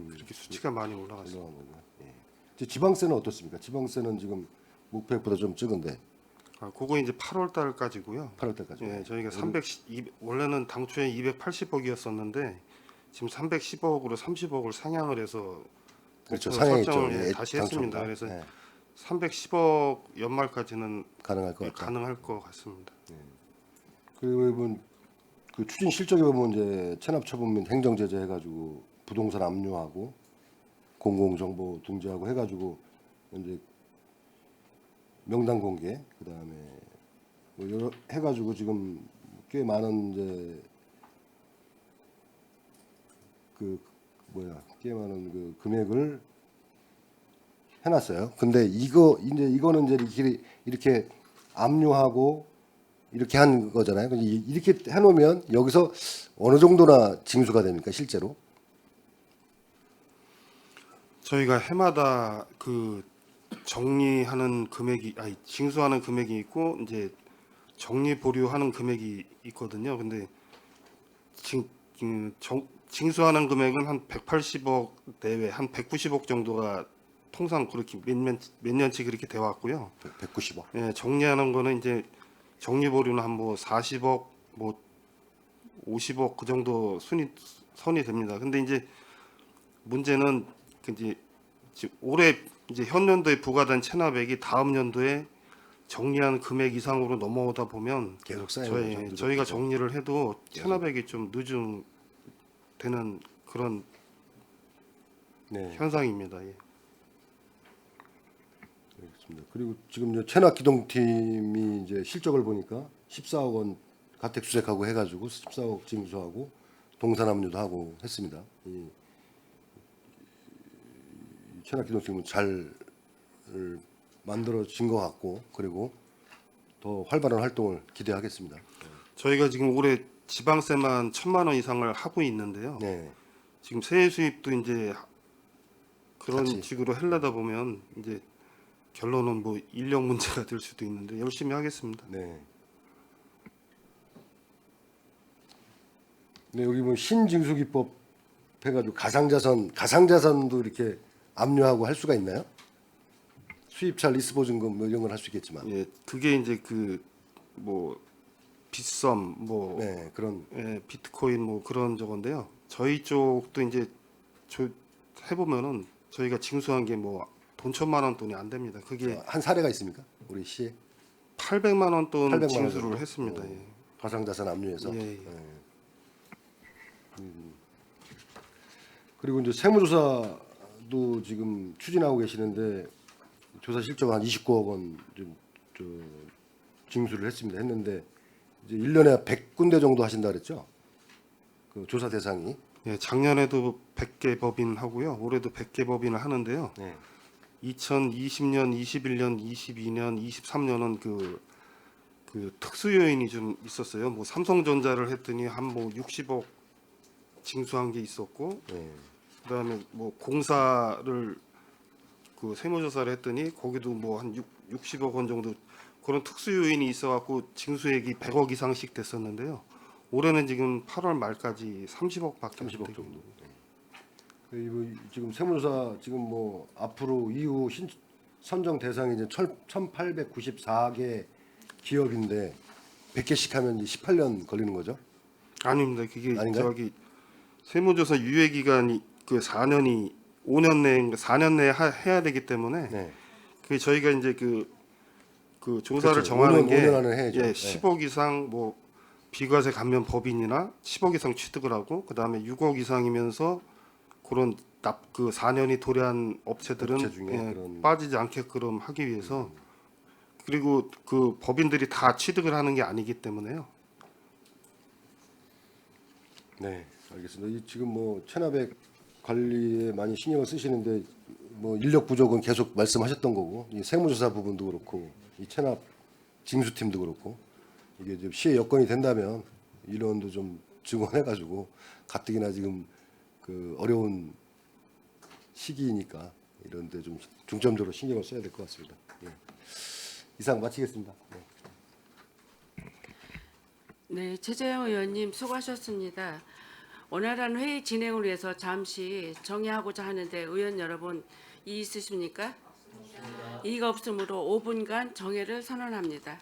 그렇게 수치가 많이 올라갔어요. 올라간 거고요. 예. 이제 지방세는 어떻습니까? 지방세는 지금 목표액보다 좀 적은데 그거 이제 8월 달까지고요. 8월 때까지. 예, 저희가 원래는 당초에 280억이었었는데 지금 310억으로 30억을 상향을 해서 그렇죠. 목표 상향했죠. 설정을 예, 다시 했습니다. 당초보다. 그래서 예, 310억 연말까지는 가능할 것 같다. 가능할 것 같습니다. 그리고 그 추진 실적에 보면 이제 체납 처분 및 행정 제재 해가지고 부동산 압류하고 공공정보 등재하고 해가지고 이제 명단 공개 그다음에 뭐 여러 해가지고 지금 꽤 많은 이제 꽤 많은 그 금액을 해놨어요. 근데 이거는 이제 이렇게 압류하고 이렇게 한 거잖아요. 이렇게 해놓으면 여기서 어느 정도나 징수가 됩니까 실제로? 저희가 해마다 그 정리하는 징수하는 금액이 있고 이제 정리 보류하는 금액이 있거든요. 근데 징수하는 금액은 한 180억 내외, 한 190억 정도가 통상 그렇게 몇 년치 그렇게 돼 왔고요. 190억. 예, 정리하는 거는 이제 정리 보류는 한 뭐 40억, 뭐 50억 그 정도 선이 됩니다. 근데 이제 문제는 이제 올해 이제 현 연도에 부과된 체납액이 다음 연도에 정리한 금액 이상으로 넘어오다 보면 계속 쌓이는 거죠. 저희가 정리를 해도 체납액이 좀 누중되는 그런 네. 현상입니다. 예. 알겠습니다. 그리고 지금 이제 체납 기동팀이 이제 실적을 보니까 14억 원 가택 수색하고 해가지고 14억 징수하고 동산 압류도 하고 했습니다. 이 체납 기동팀은 잘 만들어진 것 같고 그리고 더 활발한 활동을 기대하겠습니다. 저희가 지금 올해 지방세만 1,000만 원 이상을 하고 있는데요. 네. 지금 세액 수입도 이제 그런 같이. 식으로 하려다 보면 이제 결론은 뭐 인력 문제가 될 수도 있는데 열심히 하겠습니다. 네. 네, 여기 뭐 신징수기법 해가지고 가상자산도 이렇게 압류하고 할 수가 있나요? 수입차 리스 보증금 뭐 이런 걸 할 수 있겠지만, 예, 그게 이제 그 뭐 빗썸 뭐 네, 그런 비트코인 뭐 그런 저건데요. 저희 쪽도 이제 해보면은 저희가 징수한 게 뭐 돈 1,000만 원 돈이 안 됩니다. 그게 한 사례가 있습니까? 우리 시에 800만 원 돈 800만 원 징수를 정도? 했습니다. 예. 가상자산 압류해서. 예, 예. 그리고 이제 세무조사도 지금 추진하고 계시는데 조사 실적은 한 29억 원 좀 징수를 했는데 이제 1년에 100군데 정도 하신다 그랬죠? 그 조사 대상이. 예, 작년에도 100개 법인 하고요. 올해도 100개 법인을 하는데요. 네. 2020년, 21년, 22년, 23년은 그 특수 요인이 좀 있었어요. 뭐 삼성전자를 했더니 한 뭐 60억 징수한 게 있었고, 네. 그다음에 뭐 공사를 그 세무조사를 했더니 거기도 뭐 한 60억 원 정도 그런 특수 요인이 있어갖고 징수액이 100억 이상씩 됐었는데요. 올해는 지금 8월 말까지 30억밖에 30억 정도. 그리고 지금 세무조사 지금 뭐 앞으로 이후 선정 대상이 이제 1,894개 기업인데 100개씩 하면 이제 18년 걸리는 거죠? 아닙니다. 그게 아닌가요? 저기 세무조사 유예 기간이 그 4년이 5년 내에 4년 내에 해야 되기 때문에 네. 그 저희가 이제 그 조사를 그렇죠. 정하는 5년 안에 해야죠. 예, 네. 10억 이상 뭐 비과세 감면 법인이나 10억 이상 취득을 하고 그다음에 6억 이상이면서 그런 그 4년이 도래한 업체들은 업체 중에 그런- 빠지지 않게끔 하기 위해서 그리고 그 법인들이 다 취득을 하는 게 아니기 때문에요. 네, 알겠습니다. 지금 뭐 체납액 관리에 많이 신경을 쓰시는데 뭐 인력 부족은 계속 말씀하셨던 거고 이 세무조사 부분도 그렇고 이 체납 징수팀도 그렇고 이게 좀 시의 여건이 된다면 인원도 좀 증원해가지고 가뜩이나 지금 그 어려운 시기이니까 이런데 좀 중점적으로 신경을 써야 될 것 같습니다. 예. 이상 마치겠습니다. 네. 네, 최재형 의원님 수고하셨습니다. 원활한 회의 진행을 위해서 잠시 정의하고자 하는데 의원 여러분 이의 있으십니까? 이의가 없으므로 5분간 정회를 선언합니다.